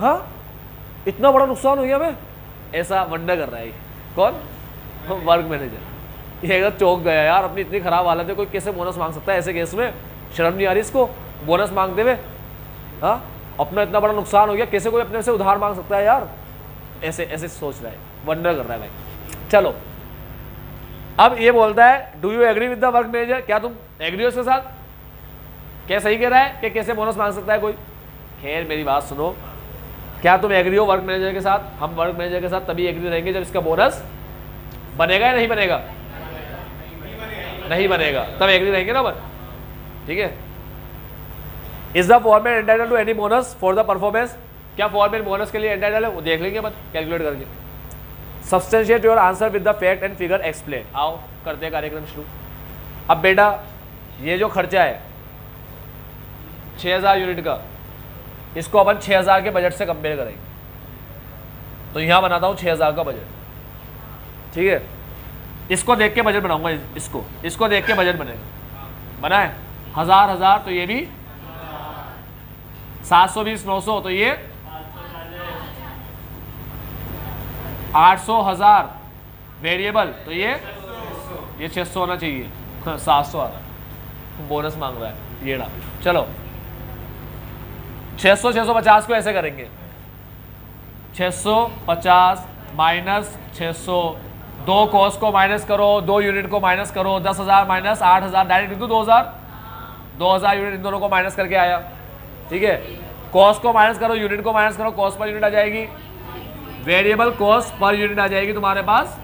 A: हाँ इतना बड़ा नुकसान हो गया मैं, ऐसा वंडर कर रहा है। कौन? Work manager. ये अगर चौंक गया यार, अपनी इतनी खराब हालत है, कोई कैसे बोनस मांग सकता है ऐसे केस में? शर्म नहीं आ रही इसको बोनस मांगते हुए? हाँ, अपना इतना बड़ा नुकसान हो गया, कैसे कोई अपने से उधार मांग सकता है यार? ऐसे ऐसे सोच रहा है, वंडर कर रहा है भाई। चलो अब ये बोलता है do you agree with the work manager, क्या तुम एग्री हो इसके साथ? क्या सही कह रहा है कि कैसे बोनस मांग सकता है कोई? खैर मेरी बात सुनो, क्या तुम एग्री हो वर्क मैनेजर के साथ? हम वर्क मैनेजर के साथ तभी एग्री रहेंगे जब इसका बोनस बनेगा या नहीं बनेगा? नहीं बनेगा तब एग्री रहेंगे ना बस, ठीक है। Is the foreman entitled to any bonus for the performance, क्या फॉरमैन बोनस के लिए एंटाइटल्ड है? वो देख लेंगे बस कैलकुलेट करके। Substantiate your answer with the fact and figure explain. आओ करते हैं कार्यक्रम शुरू। अब बेटा ये जो खर्चा है 6000 यूनिट का, इसको अपन 6000 के बजट से कंपेयर करेंगे। तो यहाँ बनाता हूँ 6000 का बजट, ठीक है। इसको देख के बजट बनाऊंगा, इसको देख के बजट बनेगा। बना है 1000 तो ये भी 720 900 तो ये 800 1000 वेरिएबल तो ये 600 होना चाहिए। 700 आ रहा है, बोनस मांग रहा है ये ना। चलो 600 650 को ऐसे करेंगे, 650 माइनस 600, 2 कॉस्ट को माइनस करो, 2 यूनिट को माइनस करो, 10,000 minus 8,000 direct into 2000 unit in दोनों को माइनस करके आया, ठीक है। कॉस्ट को माइनस करो, यूनिट को माइनस करो, कॉस्ट पर यूनिट आ जाएगी, वेरिएबल कॉस्ट पर यूनिट आ जाएगी तुम्हारे पास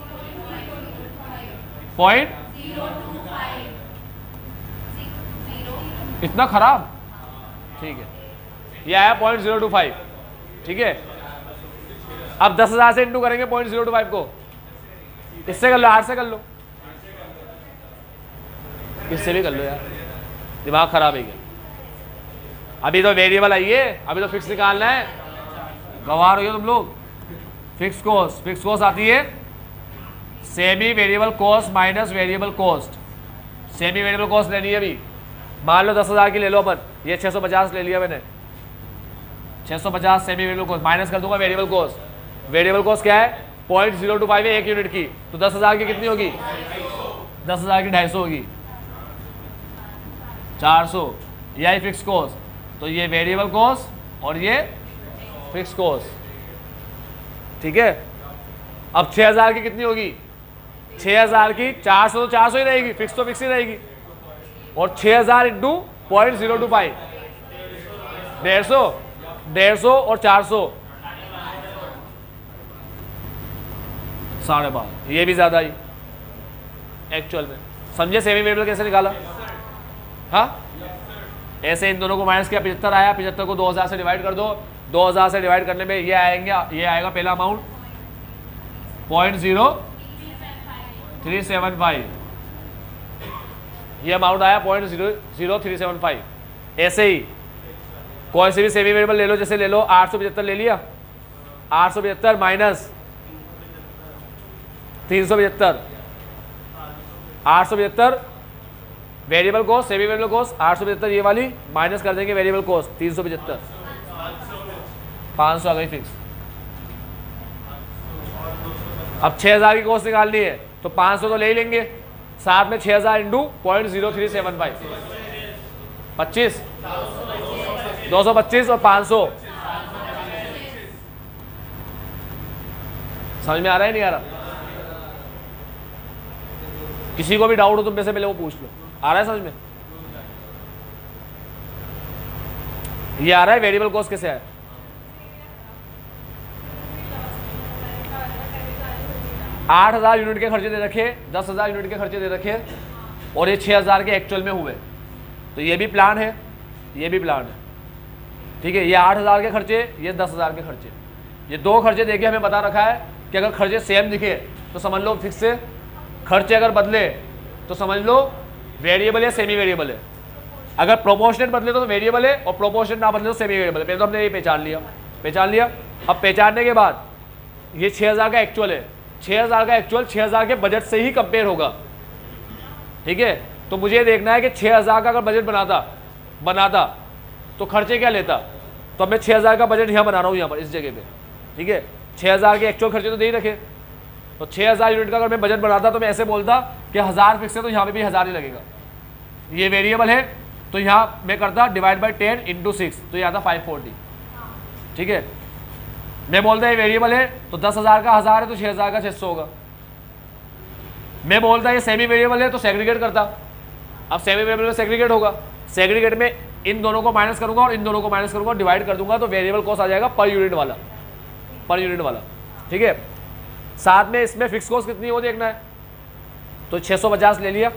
A: 0.025। इतना खराब, ठीक है, ये आया 0.025, ठीक है। अब 10,000 से इंटू करेंगे 0.025 को, इससे कर लो, 8 से कर लो, इससे भी कर लो यार, दिमाग खराब है क्या? अभी तो वेरिएबल आई है, अभी तो फिक्स निकालना है। गवार हो गए तुम लोग। फिक्स कॉस्ट आती है semi variable cost minus variable cost. Semi variable cost लेनी है अभी, मान लो 10,000 की ले लो अपन, ये 650 ले लिया मैंने, 650 सेमी वेरिएबल कॉस्ट माइनस कर दूंगा वेरिएबल कॉस्ट। वेरिएबल कॉस्ट क्या है? 0.025 है 1 यूनिट की, तो 10,000 की कितनी होगी? 10,000 की 250 होगी, 400। यही फिक्स कॉस्ट, तो ये वेरिएबल कॉस्ट और ये फिक्स कॉस्ट, ठीक है। अब 6000 की कितनी होगी? 6000 की 400 तो 400 ही रहेगी, फिक्स तो फिक्स ही रहेगी, और 6000 इंटू 0.025, 150 और 400 12.5, ये भी ज्यादा ही एक्चुअल में। समझे सेमी वेरिएबल कैसे निकाला? हाँ, ऐसे इन दोनों को माइनस किया, 75 आया, 75 को 2000 से डिवाइड कर दो, 2000 से डिवाइड करने में ये आएगा पहला अमाउंट 0.0375, ये अमाउंट आया 0.0375। ऐसे ही कोई से भी सेमी वेरिएबल ले लो, जैसे ले लो 875 ले लिया, 875 minus 375, 875 variable cost semi variable cost 875 ये वाली, माइनस कर देंगे वेरिएबल कॉस्ट 375, 500 आ गई फिक्स। अब 6000 की कॉस्ट निकालनी है तो 500 तो ले ही लेंगे, साथ में 6000 इंटू 0.0375, 25, 225 और 500। समझ में आ रहा है नहीं आ रहा? किसी को भी डाउट हो तुम में से पहले वो पूछ लो। आ रहा है समझ में? ये आ रहा है वेरिएबल कॉस्ट कैसे है? आठ 8,000 यूनिट के खर्चे दे रखे, 10,000 यूनिट के खर्चे दे रखे, और ये 6,000 के एक्चुअल में हुए, तो ये भी प्लान है, ये भी प्लान है, ठीक है। ये 8,000 के खर्चे, ये 10,000 के खर्चे, ये दो खर्चे देके हमें बता रखा है कि अगर खर्चे सेम दिखे तो समझ लो फिक्स है, खर्चे अगर बदले तो समझ लो वेरिएबल है सेमी वेरिएबल है। अगर प्रोपोर्शनेट बदले तो वेरिएबल है, और प्रोपोर्शनेट ना बदले तो सेमी वेरिएबल है। पहले तो हमने ये पहचान लिया। अब पहचानने के बाद ये 6000 का एक्चुअल है, 6000 का एक्चुअल 6000 के बजट से ही कंपेयर होगा, ठीक है। तो मुझे देखना है कि 6000 का अगर बजट बनाता तो खर्चे क्या लेता। तो अब मैं 6000 का बजट यहाँ बना रहा हूँ, यहाँ पर इस जगह पे, ठीक है। 6000 के एक्चुअल खर्चे तो दे ही रखे, तो 6000 यूनिट का अगर मैं बजट बनाता तो मैं ऐसे बोलता कि 1000 फिक्स है तो यहाँ पे भी 1000 ही लगेगा। ये वेरिएबल है तो यहाँ मैं करता डिवाइड बाई 10 × 6, तो ये आता 540, ठीक है। मैं बोलता ये वेरिएबल है तो 10,000 का 1000 है तो 6000 का 600 होगा। मैं बोलता ये सेमी वेरिएबल है तो सेग्रीगेट करता। अब सेमी वेरिएबल में सेग्रीगेट होगा, सेग्रीगेट में इन दोनों को माइनस करूंगा और इन दोनों को माइनस करूंगा, डिवाइड कर दूंगा, तो वेरिएबल कॉस्ट आ जाएगा पर यूनिट वाला, ठीक है। साथ में इसमें फिक्स कॉस्ट कितनी हो देखना है, तो 650 ले लिया,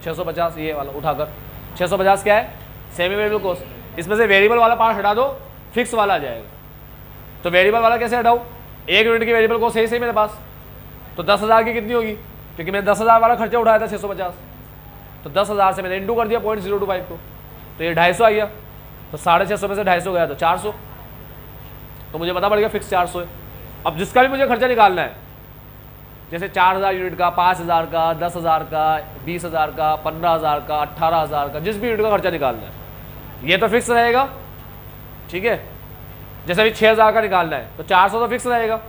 A: 650 ये वाला उठाकर, 650 क्या है सेमी वेरिएबल कॉस्ट। इसमें से वेरिएबल वाला पार्ट हटा दो, फिक्स वाला आ जाएगा। तो वेरिएबल वाला कैसे हटाऊँ, 1 यूनिट की वेरिएबल कॉस्ट सही मेरे पास, तो 10,000 की कितनी होगी, क्योंकि मैंने 10,000 वाला खर्चा उठाया था 650, तो 10,000 से मैंने इंटू कर दिया 0.025 को, तो ये 250 आ गया। तो 650 में से 250 गया तो 400, तो मुझे पता पड़ गया फिक्स 400 है। अब जिसका भी मुझे खर्चा निकालना है, जैसे 4000 यूनिट का, 5000 का, 10,000 का, 20,000 का, 15,000 का, 18,000 का, जिस भी यूनिट का खर्चा निकालना है, ये तो फिक्स रहेगा, ठीक है। जैसे अभी 6000 का निकालना है तो 400 तो फिक्स रहेगा,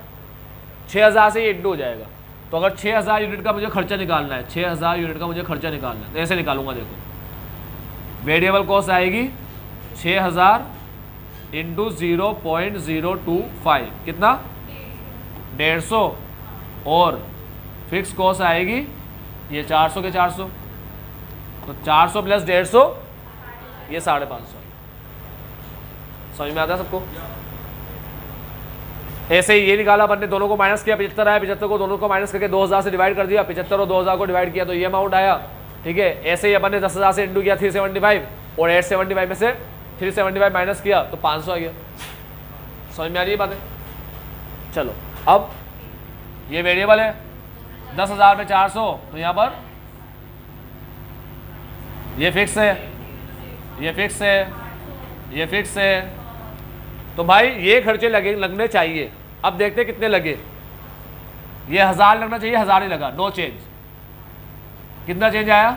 A: 6000 से ये इंटू हो जाएगा। तो अगर 6000 यूनिट का मुझे खर्चा निकालना है, 6000 यूनिट का मुझे खर्चा निकालना है, तो ऐसे निकालूंगा। देखो वेरिएबल कॉस्ट आएगी 6000 इंटू 0.025, कितना 150, और फिक्स कॉस्ट आएगी ये 400 के 400, तो 400 प्लस 150 ये 550। समझ में आता है सबको। ऐसे ही ये निकाला अपन ने, दोनों को माइनस किया, 75 आया, 75 को दोनों को माइनस करके 2000 से डिवाइड कर दिया, 75 और 2000 को डिवाइड किया तो ये अमाउंट आया, ठीक है। ऐसे ही अपन ने 10,000 से इंटू किया 375, और 875 में से 375 माइनस किया तो 500 आ गया। समझ में आ रही है बातें। चलो अब ये वेरिएबल है, 10,000 में 400, तो यहाँ पर ये फिक्स है, ये फिक्स है, ये फिक्स है, तो भाई ये खर्चे लगने चाहिए। अब देखते कितने लगे, ये 1000 लगना चाहिए, 1000 ही लगा, नो चेंज। कितना चेंज आया,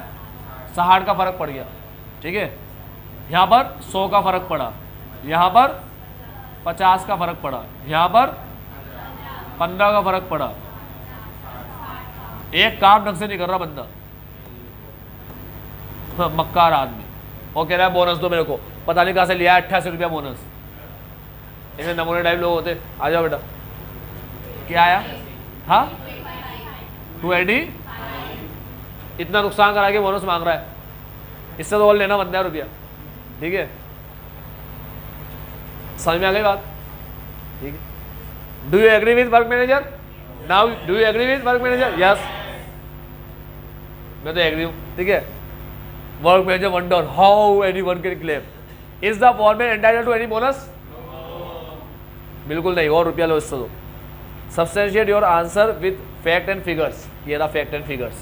A: 60 का फर्क पड़ गया, ठीक है। यहाँ पर 100 का फर्क पड़ा, यहाँ पर 50 का फर्क पड़ा, यहाँ पर 15 का फर्क पड़ा। एक काम ढंग से नहीं कर रहा बंदा, मक्कार आदमी, वो कह रहा है बोनस दो मेरे को, पता नहीं कहाँ से लिया 88 रुपया बोनस। ऐसे नमूने टाइप लोग होते। आ जाओ बेटा, क्या आया, हाँ 280, इतना नुकसान करा के बोनस मांग रहा है, इससे तो और लेना बनता है रुपया, ठीक है। समझ में आ गई बात, ठीक है। Do you agree with work manager now, do you agree with work manager, yes मैं तो एग्री हूँ, ठीक है। Work manager wonder how anyone can claim, is the foreman entitled to any bonus, बिल्कुल नहीं, और रुपया लो इससे दो। Substantiate your answer with fact and figures, ये रहा फैक्ट एंड फिगर्स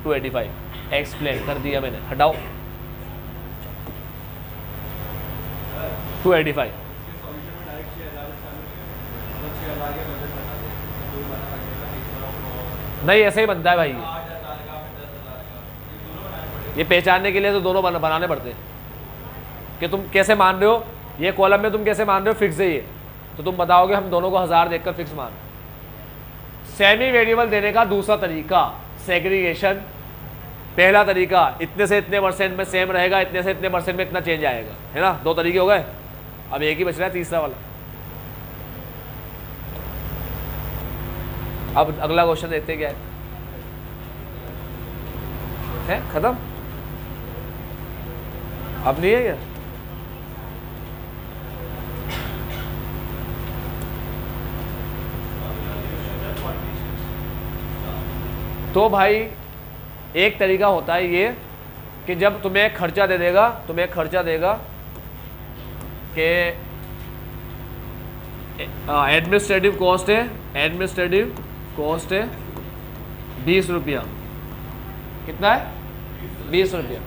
A: 285, एक्सप्लेन कर दिया मैंने, हटाओ 285। नहीं ऐसे ही बनता है भाई, ये पहचानने के लिए तो दोनों बनाने पड़ते हैं कि तुम कैसे मान रहे हो, ये कॉलम में तुम कैसे मान रहे हो फिक्स है ये, तो तुम बताओगे हम दोनों को 1000 देखकर फिक्स मान। सेमी वेरिएबल देने का दूसरा तरीका सेग्रीगेशन, पहला तरीका इतने से इतने परसेंट में सेम रहेगा, इतने से इतने परसेंट में इतना चेंज आएगा, है ना। 2 तरीके हो गए, अब एक ही बच रहा है तीसरा वाला। अब अगला क्वेश्चन देखते हैं क्या है खत्म, अब नहीं है क्या। तो भाई एक तरीका होता है ये कि जब तुम्हें खर्चा दे देगा, तुम्हें खर्चा देगा कि एडमिनिस्ट्रेटिव कॉस्ट है, एडमिनिस्ट्रेटिव कॉस्ट है 20 रुपया, कितना है 20 रुपया,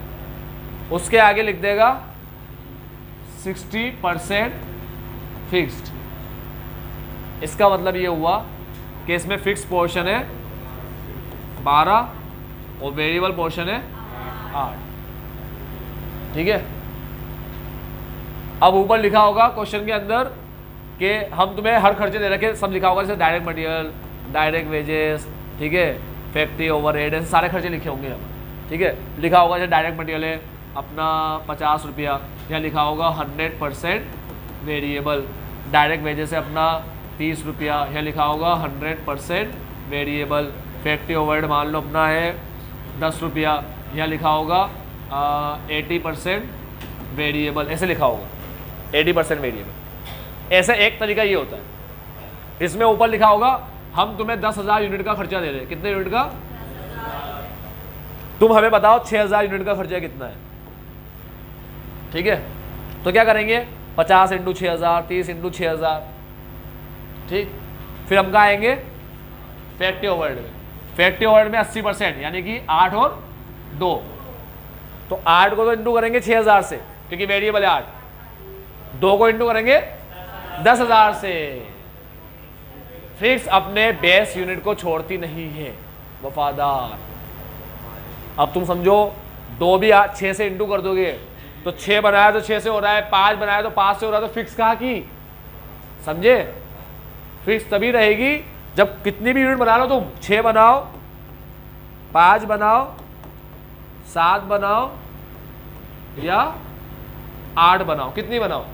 A: उसके आगे लिख देगा 60% फिक्स्ड, इसका मतलब ये हुआ कि इसमें फिक्स पोर्शन है 12 और वेरिएबल पोर्शन है 8। ठीक है, अब ऊपर लिखा होगा क्वेश्चन के अंदर कि हम तुम्हें हर खर्चे दे रखे, सब लिखा होगा जैसे डायरेक्ट मटेरियल, डायरेक्ट वेजेस, ठीक है, फैक्ट्री ओवरहेड, ऐसे सारे खर्चे लिखे होंगे हम। ठीक है, लिखा होगा जैसे डायरेक्ट मटेरियल है अपना 50 रुपया, या लिखा होगा 100% वेरिएबल, डायरेक्ट वेजेस है अपना 30 रुपया, या लिखा होगा 100% वेरिएबल, फैक्ट्री ओवरहेड मान लो अपना है 10 रुपया, या लिखा होगा 80% वेरिएबल, ऐसे लिखा होगा 80% वेरिएबल। ऐसा एक तरीका ये होता है। इसमें ऊपर लिखा होगा हम तुम्हें 10,000 यूनिट का खर्चा दे रहे हैं। कितने यूनिट का? तुम हमें बताओ 6,000 यूनिट का खर्चा कितना है। ठीक है, तो क्या करेंगे 50 × 6,000, 30 × 6,000। ठीक, फिर हम कहाँ आएंगे फैक्ट्री ओवरहेड में। फैक्ट्री ओवरहेड में 80% यानी कि 8 और 2, तो 8 को तो इंटू करेंगे 6,000 से क्योंकि वेरिएबल है 8, 2 को इंटू करेंगे 10,000 से। फिक्स अपने बेस यूनिट को छोड़ती नहीं है, वफादार। अब तुम समझो 2 भी 6 से इंटू कर दोगे तो 6 बनाया तो 6 से हो रहा है, 5 बनाया तो 5 से हो रहा है, तो फिक्स कहाँ की? समझे? फिक्स तभी रहेगी जब कितनी भी यूनिट बना लो तुम, 6 बनाओ, 5 बनाओ, 7 बनाओ या 8 बनाओ, कितनी बनाओ,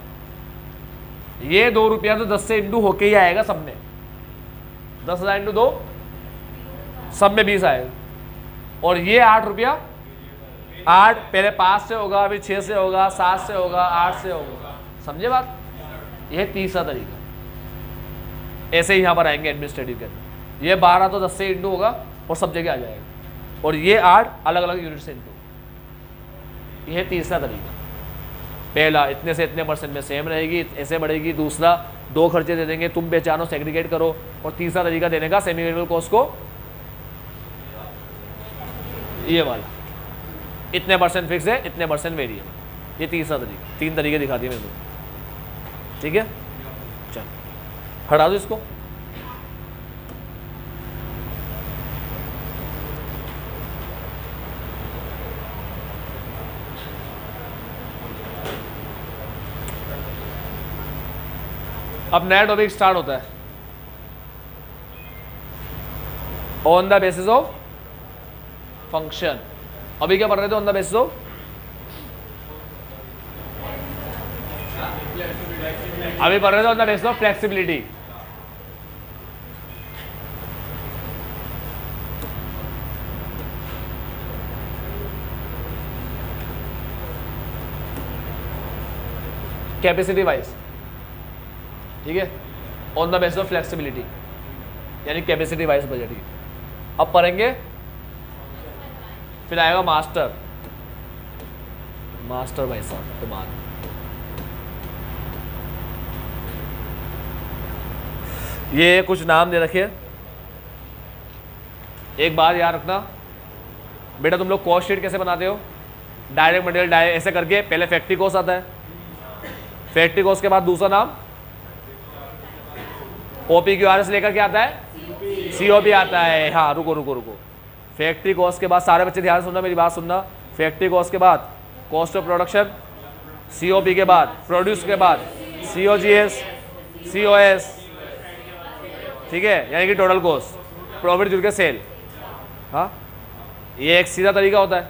A: ये 2 रुपया तो 10 से इंटू होके ही आएगा सब में। 10,000 × 2 सब में 20 आएगा। और ये 8 रुपया, 8 पहले 5 से होगा, फिर 6 से होगा, 7 से होगा, 8 से होगा। समझे बात? यह तीसरा तरीका। ऐसे ही यहाँ पर आएंगे एडमिनिस्ट्रेटिव के अंदर, ये 12 तो 10 से इंटू होगा और सब जगह आ जाएगा, और ये 8 अलग अलग यूनिट से इंटू। यह तीसरा तरीका। पहला इतने से इतने % में सेम रहेगी, ऐसे बढ़ेगी। दूसरा 2 खर्चे दे देंगे, तुम पहचानो, सेग्रीगेट करो। और तीसरा तरीका देने का सेमी वेरिएबल कॉस्ट को, ये वाला इतने % फिक्स है, इतने % वेरिएबल। ये तीसरा तरीका। 3 तरीके दिखा दिए मैंने। ठीक है, चल हटा दो इसको। अब नया टॉपिक स्टार्ट होता है, on the basis of function. अभी क्या पढ़ रहे थे? ऑन द बेसिस ऑफ, अभी पढ़ रहे थे on the basis of flexibility. Capacity wise, ठीक है, on the basis of flexibility यानी कैपेसिटी वाइज बजटिंग। अब पढ़ेंगे, फिर आएगा मास्टर। मास्टर भाई साहब तुम्हारा, ये कुछ नाम दे रखे। एक बात याद रखना बेटा, तुम लोग कॉस्ट शीट कैसे बनाते हो? डायरेक्ट मटेरियल ऐसे करके पहले फैक्ट्री कॉस्ट आता है, फैक्ट्री कॉस्ट के बाद दूसरा नाम OPQRS लेकर क्या आता है? COP आता है। हाँ रुको रुको रुको, फैक्ट्री कॉस्ट के बाद सारे बच्चे ध्यान से सुनना, मेरी बात सुनना। फैक्ट्री कॉस्ट के बाद कॉस्ट ऑफ प्रोडक्शन, COP के बाद प्रोड्यूस के बाद COGS, COS, ठीक है, यानी कि टोटल कॉस्ट, प्रॉफिट जुड़ के सेल। हाँ, ये एक सीधा तरीका होता है।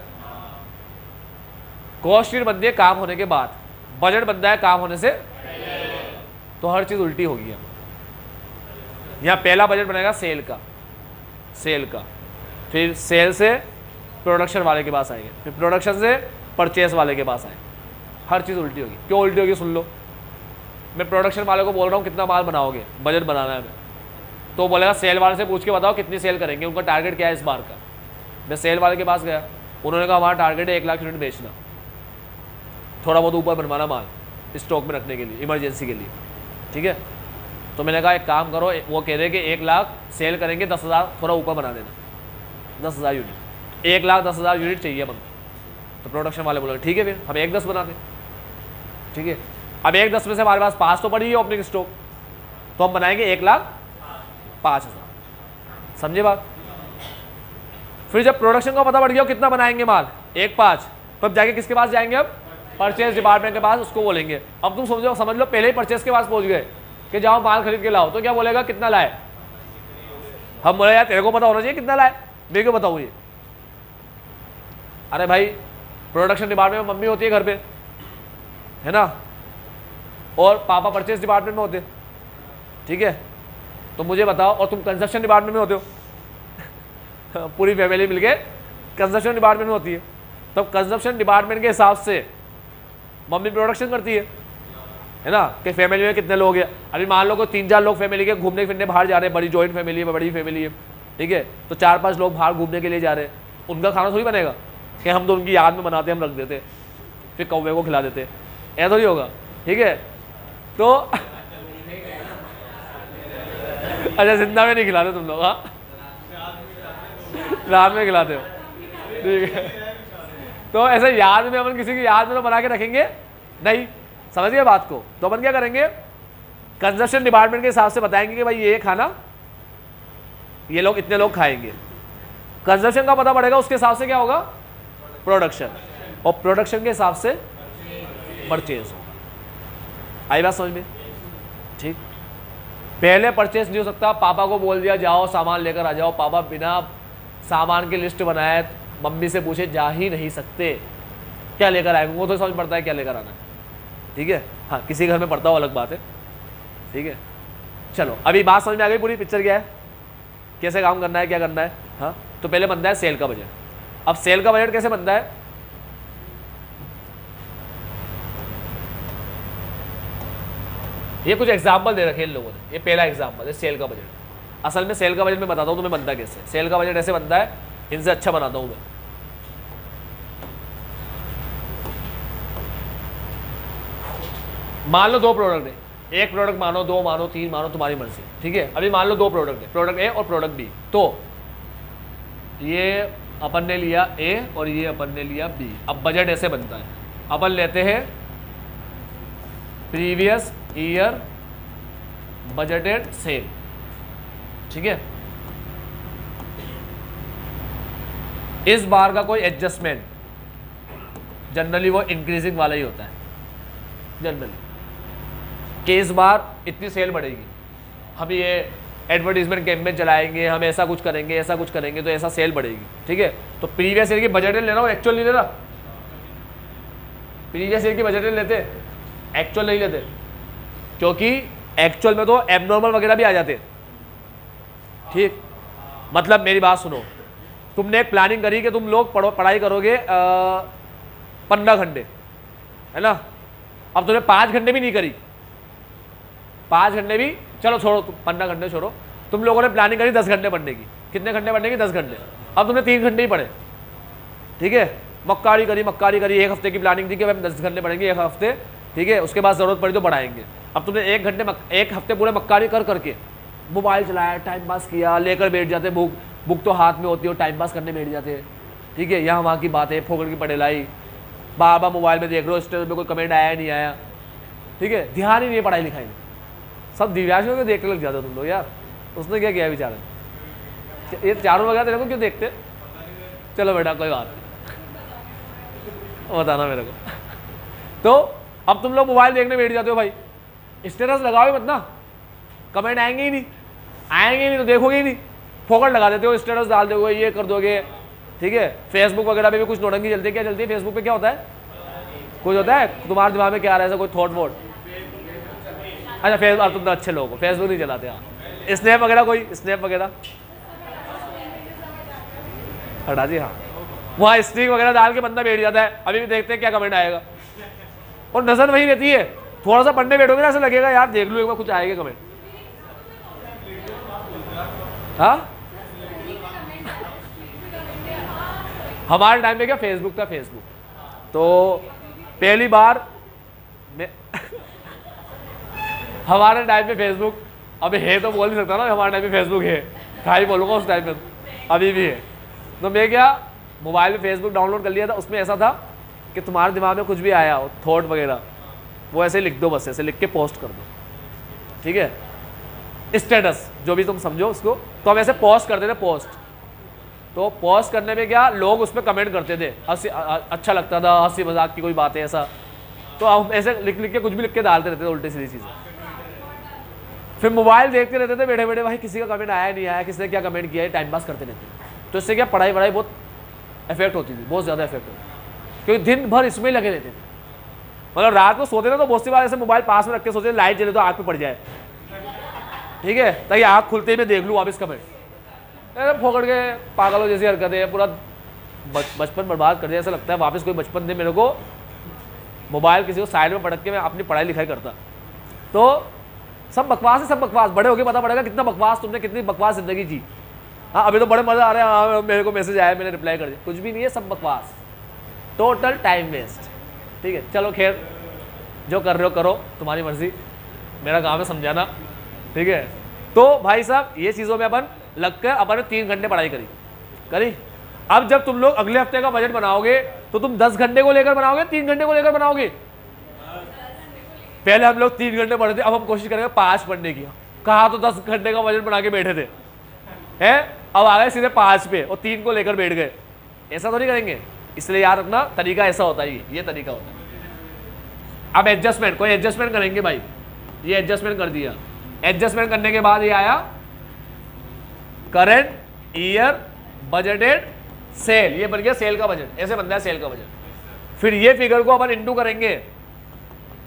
A: कॉस्ट शीट बनती है काम होने के बाद, बजट बनता है काम होने से, तो हर चीज़ उल्टी होगी। यहाँ पहला बजट बनेगा सेल का, सेल का, फिर सेल से प्रोडक्शन वाले के पास आएंगे, फिर प्रोडक्शन से परचेस वाले के पास आएंगे। हर चीज़ उल्टी होगी। क्यों उल्टी होगी सुन लो। मैं प्रोडक्शन वाले को बोल रहा हूँ कितना माल बनाओगे, बजट बनाना है हमें, तो बोलेगा सेल वाले से पूछ के बताओ कितनी सेल करेंगे, उनका टारगेट क्या है इस बार का। मैं सेल वाले के पास गया, उन्होंने कहा हमारा टारगेट है 1 लाख यूनिट बेचना, थोड़ा बहुत ऊपर बनवाना माल स्टॉक में रखने के लिए, इमरजेंसी के लिए। ठीक है, तो मैंने कहा एक काम करो, वो कह रहे कि 1 लाख सेल करेंगे, 10,000 थोड़ा ऊपर बना देना, 10,000 यूनिट, 1,10,000 यूनिट चाहिए बंद। तो प्रोडक्शन वाले बोले ठीक है, फिर हम 1,10 बनाते। ठीक है, अब 1,10 में से हमारे पास 5 तो पड़ी है ओपनिंग स्टॉक, तो हम बनाएंगे 1,05,000। समझे बात? फिर जब प्रोडक्शन का पता बढ़ गया कितना बनाएंगे माल 1,5, तब जाके किसके पास जाएंगे? अब परचेज डिपार्टमेंट के पास, उसको बोलेंगे। अब तुम समझ लो पहले ही परचेज के पास पहुंच गए कि जाओ माल खरीद के लाओ, तो क्या बोलेगा? कितना लाए? हम बोले यार तेरे को पता होना चाहिए कितना लाए, मैं क्यों बताऊँ ये? अरे भाई प्रोडक्शन डिपार्टमेंट में मम्मी होती है घर पे, है ना, और पापा परचेज डिपार्टमेंट में होते, ठीक है? तो मुझे बताओ, और तुम कंजप्शन डिपार्टमेंट में होते हो पूरी फैमिली मिलके कंजप्शन डिपार्टमेंट में होती है। तब कंजप्शन डिपार्टमेंट के हिसाब से मम्मी प्रोडक्शन करती है ना, कि फैमिली में कितने लोग हैं। अभी मान लो को 3-4 लोग फैमिली के घूमने फिरने बाहर जा रहे हैं, बड़ी जॉइंट फैमिली है, बड़ी फैमिली है, ठीक है, तो 4-5 लोग बाहर घूमने के लिए जा रहे हैं, उनका खाना थोड़ी बनेगा कि हम तो उनकी याद में बनाते, हम रख देते, फिर कौवे को खिला देते, ऐसा थोड़ी होगा, ठीक है? तो अच्छा जिंदा में नहीं खिलाते तुम लोग? हाँ, रात में खिलाते हो, ठीक है? तो ऐसे याद में अपन किसी की याद में तो बना के रखेंगे नहीं, समझिए बात को। तो अपन क्या करेंगे? कंजप्शन डिपार्टमेंट के हिसाब से बताएंगे कि भाई ये खाना ये लोग इतने लोग खाएंगे। कंजप्शन का पता पड़ेगा, उसके हिसाब से क्या होगा? प्रोडक्शन, और प्रोडक्शन के हिसाब से परचेज होगा। आई बात समझ में? ठीक। पहले परचेज नहीं हो सकता, पापा को बोल दिया जाओ सामान लेकर आ जाओ, पापा बिना सामान की लिस्ट बनाए मम्मी से पूछे जा ही नहीं सकते, क्या लेकर आएंगे? वो तो समझ पड़ता है क्या लेकर आना है, ठीक है? हाँ, किसी घर में पड़ता हो अलग बात है, ठीक है? चलो अभी बात समझ में आ गई, पूरी पिक्चर क्या है, कैसे काम करना है, क्या करना है। हाँ, तो पहले बनता है सेल का बजट। अब सेल का बजट कैसे बनता है? ये कुछ एग्जाम्पल दे रखे इन लोगों ने, ये पहला एग्जाम्पल है सेल का बजट। असल में सेल का बजट मैं बताता हूँ तुम्हें बनता कैसे। सेल का बजट ऐसे बनता है, इनसे अच्छा बनाता हूँ मैं। मान लो 2 प्रोडक्ट है, एक प्रोडक्ट मानो, 2 मानो, 3 मानो, तुम्हारी मर्जी, ठीक है? अभी मान लो 2 प्रोडक्ट है, प्रोडक्ट ए और प्रोडक्ट बी। तो ये अपन ने लिया ए और ये अपन ने लिया बी। अब बजट ऐसे बनता है, अपन लेते हैं प्रीवियस ईयर बजटेड सेल, ठीक है? इस बार का कोई एडजस्टमेंट जनरली वो इंक्रीजिंग वाला ही होता है जनरली, कि इस बार इतनी सेल बढ़ेगी, हम ये एडवर्टीजमेंट कैंपेन चलाएंगे, हम ऐसा कुछ करेंगे, ऐसा कुछ करेंगे, तो ऐसा सेल बढ़ेगी, ठीक है? तो प्रीवियस ईयर की बजट ले रहा हूँ, एक्चुअल नहीं ले रहा। प्रीवियस ईयर की बजट लेते, एक्चुअल नहीं लेते, क्योंकि एक्चुअल में तो एबनॉर्मल वगैरह भी आ जाते, ठीक? मतलब मेरी बात सुनो, तुमने एक प्लानिंग करी कि तुम लोग पढ़ाई करोगे 15 घंटे, है ना? अब तुमने 5 घंटे भी नहीं करी, 5 घंटे भी चलो छोड़ो, 15 घंटे छोड़ो, तुम लोगों ने प्लानिंग करी 10 घंटे पढ़ने की। कितने घंटे पढ़ने की? 10 घंटे। अब तुमने 3 घंटे ही पढ़े, ठीक है? मक्कारी करी, एक हफ्ते की प्लानिंग थी कि हम 10 घंटे पढ़ेंगे एक हफ्ते, ठीक है? उसके बाद ज़रूरत पड़ी तो बढ़ाएंगे। अब तुमने एक हफ्ते पूरे मक्कारी कर करके मोबाइल चलाया, टाइम पास किया, लेकर बैठ जाते, बुक तो हाथ में होती है, टाइम पास करने बैठ जाते हैं, ठीक है? यहाँ वहाँ की बातें, फोकट की पढ़ाई, बार बार मोबाइल में देख रहे हो, स्टेटस में कोई कमेंट आया नहीं आया, ठीक है? ध्यान ही नहीं है पढ़ाई लिखाई में, सब दिव्यांशों को देखने लग जाते हो तुम लोग। यार उसने क्या किया बेचारा, ये चारों वगैरह तेरे को क्यों देखते? चलो बेटा कोई बात नहीं, बताना मेरे को। तो अब तुम लोग मोबाइल देखने बैठ जाते हो भाई, स्टेटस लगाओ ही मत ना, कमेंट आएंगे ही नहीं तो देखोगे ही नहीं, फोकट लगा देते हो, स्टेटस डाल दोगे, ये कर दोगे, ठीक है? फेसबुक वगैरह पे भी कुछ नौटंकी चलती है। क्या चलती है फेसबुक पे? क्या होता है? कुछ होता है तुम्हारे दिमाग में क्या आ रहा है, ऐसा कोई थॉट वॉट? अच्छा फेसबुक, तुम तो अच्छे लोग हो, फेसबुक नहीं चलाते। हाँ, स्नैप वगैरह, कोई स्नैप वगैरह हटा जी। हाँ, वहाँ स्ट्रिंग वगैरह डाल के बंदा बैठ जाता है, अभी भी देखते हैं क्या कमेंट आएगा, और नजर वही रहती है। थोड़ा सा पढ़ने बैठोगे ना, ऐसा लगेगा यार देख लूँ एक बार कुछ आएगा कमेंट। हाँ, हमारे टाइम पे क्या फेसबुक था, फेसबुक तो पहली बार हमारे टाइम पे फेसबुक, अभी है तो बोल नहीं सकता ना हमारे टाइम पे फेसबुक है, क्या ही बोलूँगा, उस टाइम पे अभी भी है। तो मैं क्या मोबाइल में फेसबुक डाउनलोड कर लिया था, उसमें ऐसा था कि तुम्हारे दिमाग में कुछ भी आया हो थॉट वगैरह, वो ऐसे लिख दो, बस ऐसे लिख के पोस्ट कर दो, ठीक है? स्टेटस, जो भी तुम समझो उसको, तो हम ऐसे पोस्ट करते थे, पोस्ट। तो पोस्ट करने में क्या, लोग उस पर कमेंट करते थे, हंसी अच्छा लगता था, हंसी मजाक की कोई बात है ऐसा, तो हम ऐसे लिख लिख के कुछ भी लिख के डालते रहते थे, उल्टी सीधी चीज़ें। फिर मोबाइल देखते रहते थे बैठे बैठे, भाई किसी का कमेंट आया नहीं आया, किसने क्या कमेंट किया है, टाइम पास करते रहते थे। तो इससे क्या पढ़ाई बहुत इफेक्ट होती थी, बहुत ज़्यादा इफेक्ट होती थी, क्योंकि दिन भर इसमें लगे रहते थे। मतलब रात को सोते थे तो बहुत सी बार ऐसे मोबाइल पास में रख के सोचते लाइट जले तो आँख पे पड़ जाए, ठीक है, ताकि आँख खुलते ही मैं देख लूँ वापस कमेंट। अरे फोकड़ के पागलों जैसी हरकतें है, पूरा बचपन बर्बाद कर दिया। ऐसा लगता है वापस कोई बचपन दे मेरे को, मोबाइल किसी को साइड में पटक के मैं अपनी पढ़ाई लिखाई करता। तो सब बकवास है, सब बकवास। बड़े होके पता पड़ेगा कितना बकवास तुमने, कितनी बकवास जिंदगी जी। हाँ अभी तो बड़े मजा आ रहे हैं, हाँ मेरे को मैसेज आया मैंने रिप्लाई कर दिया, कुछ भी नहीं है, सब बकवास, टोटल टाइम वेस्ट। ठीक है, चलो खैर जो कर रहे हो करो, तुम्हारी मर्जी, मेरा काम है समझाना। ठीक है, तो भाई साहब ये चीज़ों में अपन लगकर अपन ने 3 घंटे पढ़ाई करी। अब जब तुम लोग अगले हफ्ते का बजट बनाओगे तो तुम 10 घंटे को लेकर बनाओगे, 3 घंटे को लेकर बनाओगे? पहले हम लोग 3 घंटे पढ़े थे, अब हम कोशिश करेंगे 5 पढ़ने की। कहा तो 10 घंटे का बजट बना के बैठे थे, हैं अब आ गए सीधे 5 पे और 3 को लेकर बैठ गए। ऐसा तो नहीं करेंगे, इसलिए याद रखना तरीका ऐसा होता है, ये तरीका होता है। अब एडजस्टमेंट, कोई एडजस्टमेंट करेंगे भाई, ये एडजस्टमेंट कर दिया। एडजस्टमेंट करने के बाद ये आया करंट ईयर बजटेड सेल, ये बन गया सेल का बजट, ऐसे बनता है सेल का बजट। फिर ये फिगर को अपन इंटू करेंगे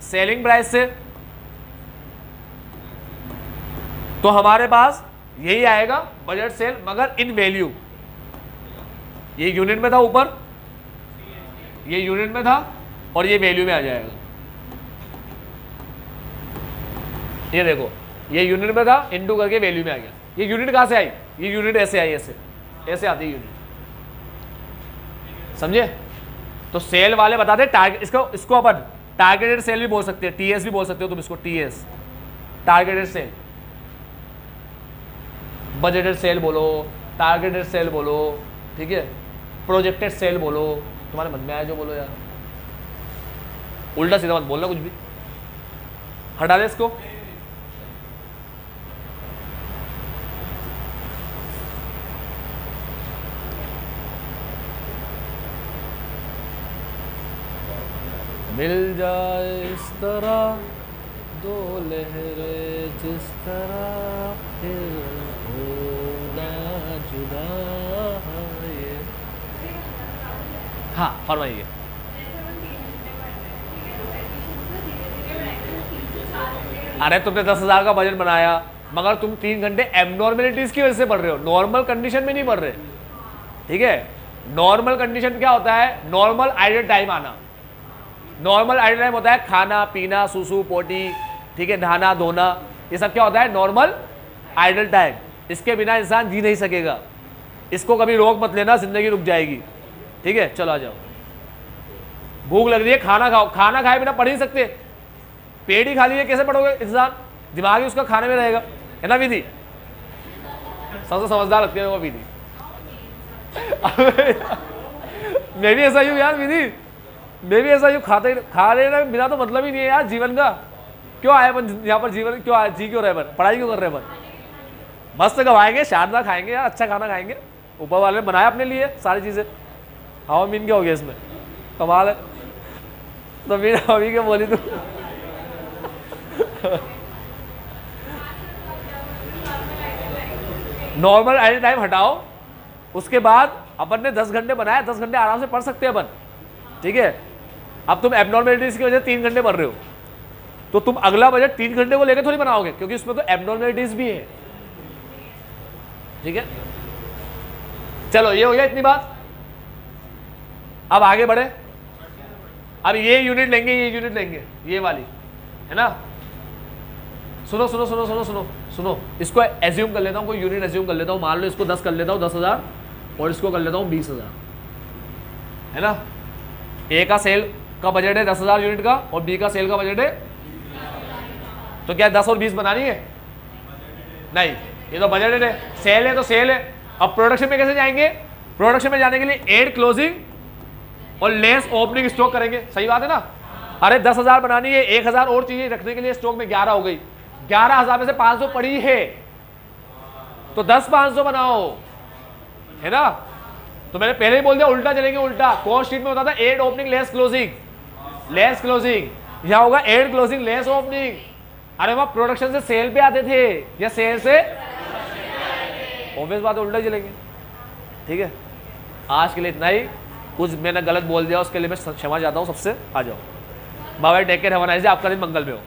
A: सेलिंग प्राइस से, तो हमारे पास यही आएगा बजट सेल, मगर इन वैल्यू। ये यूनिट में था ऊपर, ये यूनिट में था और ये वैल्यू में आ जाएगा। ये देखो, ये यूनिट में था, इंटू करके वैल्यू में आ गया। ये यूनिट कहां से आई? ये यूनिट ऐसे आई, ऐसे आती है यूनिट, समझे? तो सेल वाले बताते टारगेट, इसको अपन टारगेटेड सेल भी बोल सकते हैं, टीएस भी बोल सकते हो तुम इसको, TS targeted sale, budgeted sale बोलो, टारगेटेड सेल बोलो, ठीक है, प्रोजेक्टेड सेल बोलो, तुम्हारे मन में आया जो बोलो यार, उल्टा सीधा मत बोलना कुछ भी। हटा दे इसको। मिल जाए इस तरह दो लहरें जिस तरह फिर होना जुदा ये। हाँ फरमाइए। अरे तुमने 10,000 का बजट बनाया, मगर तुम 3 घंटे एबनॉर्मेलिटीज की वजह से पढ़ रहे हो, नॉर्मल कंडीशन में नहीं पढ़ रहे। ठीक है, नॉर्मल कंडीशन क्या होता है? नॉर्मल आइडल टाइम आना। नॉर्मल आइडल टाइम होता है खाना पीना, सुसु पोटी, ठीक है, नहाना धोना, ये सब क्या होता है? Normal idle time. इसके बिना इंसान जी नहीं सकेगा, इसको कभी रोक मत लेना, जिंदगी रुक जाएगी। ठीक है, चलो आ जाओ। भूख लग रही है, खाना खाओ, खाना खाए बिना पढ़ ही सकते, पेट ही खाली है, कैसे पढ़ोगे? इंसान दिमाग ही उसका खाने में रहेगा, है ना विधि? सबसे समझदार लगती है वो विधि। मैं भी ऐसा ही हूँ यार विधि, मैं भी ऐसा ही हूँ, खा रहे बिना तो मतलब ही नहीं है यार जीवन का। क्यों आए अपन यहाँ पर? जीवन क्यों आए? जी क्यों रहे अपन? पढ़ाई क्यों कर रहे अपन? मस्त गवाएंगे, शानदार खाएंगे यार, अच्छा खाना खाएंगे, ऊपर वाले ने बनाया अपने लिए सारी चीजें। हवा मीन क्या हो गया इसमें? कमाल है। तो फिर अभी क्या बोली तू? नॉर्मल आइडल टाइम हटाओ, उसके बाद अपन ने 10 घंटे बनाया, 10 घंटे आराम से पढ़ सकते हैं अपन। ठीक है, अब तुम एबनॉर्मेलिटीज की वजह से 3 घंटे पढ़ रहे हो, तो तुम अगला बजट 3 घंटे को लेकर थोड़ी बनाओगे, क्योंकि उसमें तो एबनॉर्मेलिटीज भी है। ठीक है, चलो ये हो गया इतनी बात। अब आगे बढ़े। अब ये यूनिट लेंगे, ये यूनिट लेंगे, ये वाली है ना। सुनो सुनो सुनो सुनो सुनो सुनो, इसको एज्यूम कर लेता हूँ, कोई यूनिट एज्यूम कर लेता हूँ, मान लो इसको 10 कर लेता हूँ, 10,000, और इसको कर लेता हूँ 20,000, है ना। ए का सेल का बजट है 10,000 यूनिट का, और बी का सेल का बजट है, तो क्या 10 और 20 बनानी है? नहीं, ये तो बजट है, सेल है तो सेल है। अब प्रोडक्शन में कैसे जाएंगे? प्रोडक्शन में जाने के लिए एड क्लोजिंग और लेस ओपनिंग स्टॉक करेंगे, सही बात है ना। अरे 10,000 बनानी है, 1,000 और चाहिए रखने के लिए स्टॉक में, 11 हो गई, 11,000 में से 500 पड़ी है, तो 10 500 बनाओ, है ना। तो मैंने पहले ही बोल दिया उल्टा चलेंगे, उल्टा। कॉस्ट शीट में होता था add opening less closing, less closing, यहां होगा एड क्लोजिंग लेस ओपनिंग। अरे वहां प्रोडक्शन से सेल पे आते थे या सेल से, ऑब्वियस बात है उल्टा चलेंगे। ठीक है, आज के लिए इतना ही। कुछ मैंने गलत बोल दिया उसके लिए मैं क्षमा चाहता हूं सबसे। आ जाओ, bye bye, take care, have a nice day, आपका दिन मंगल में हो।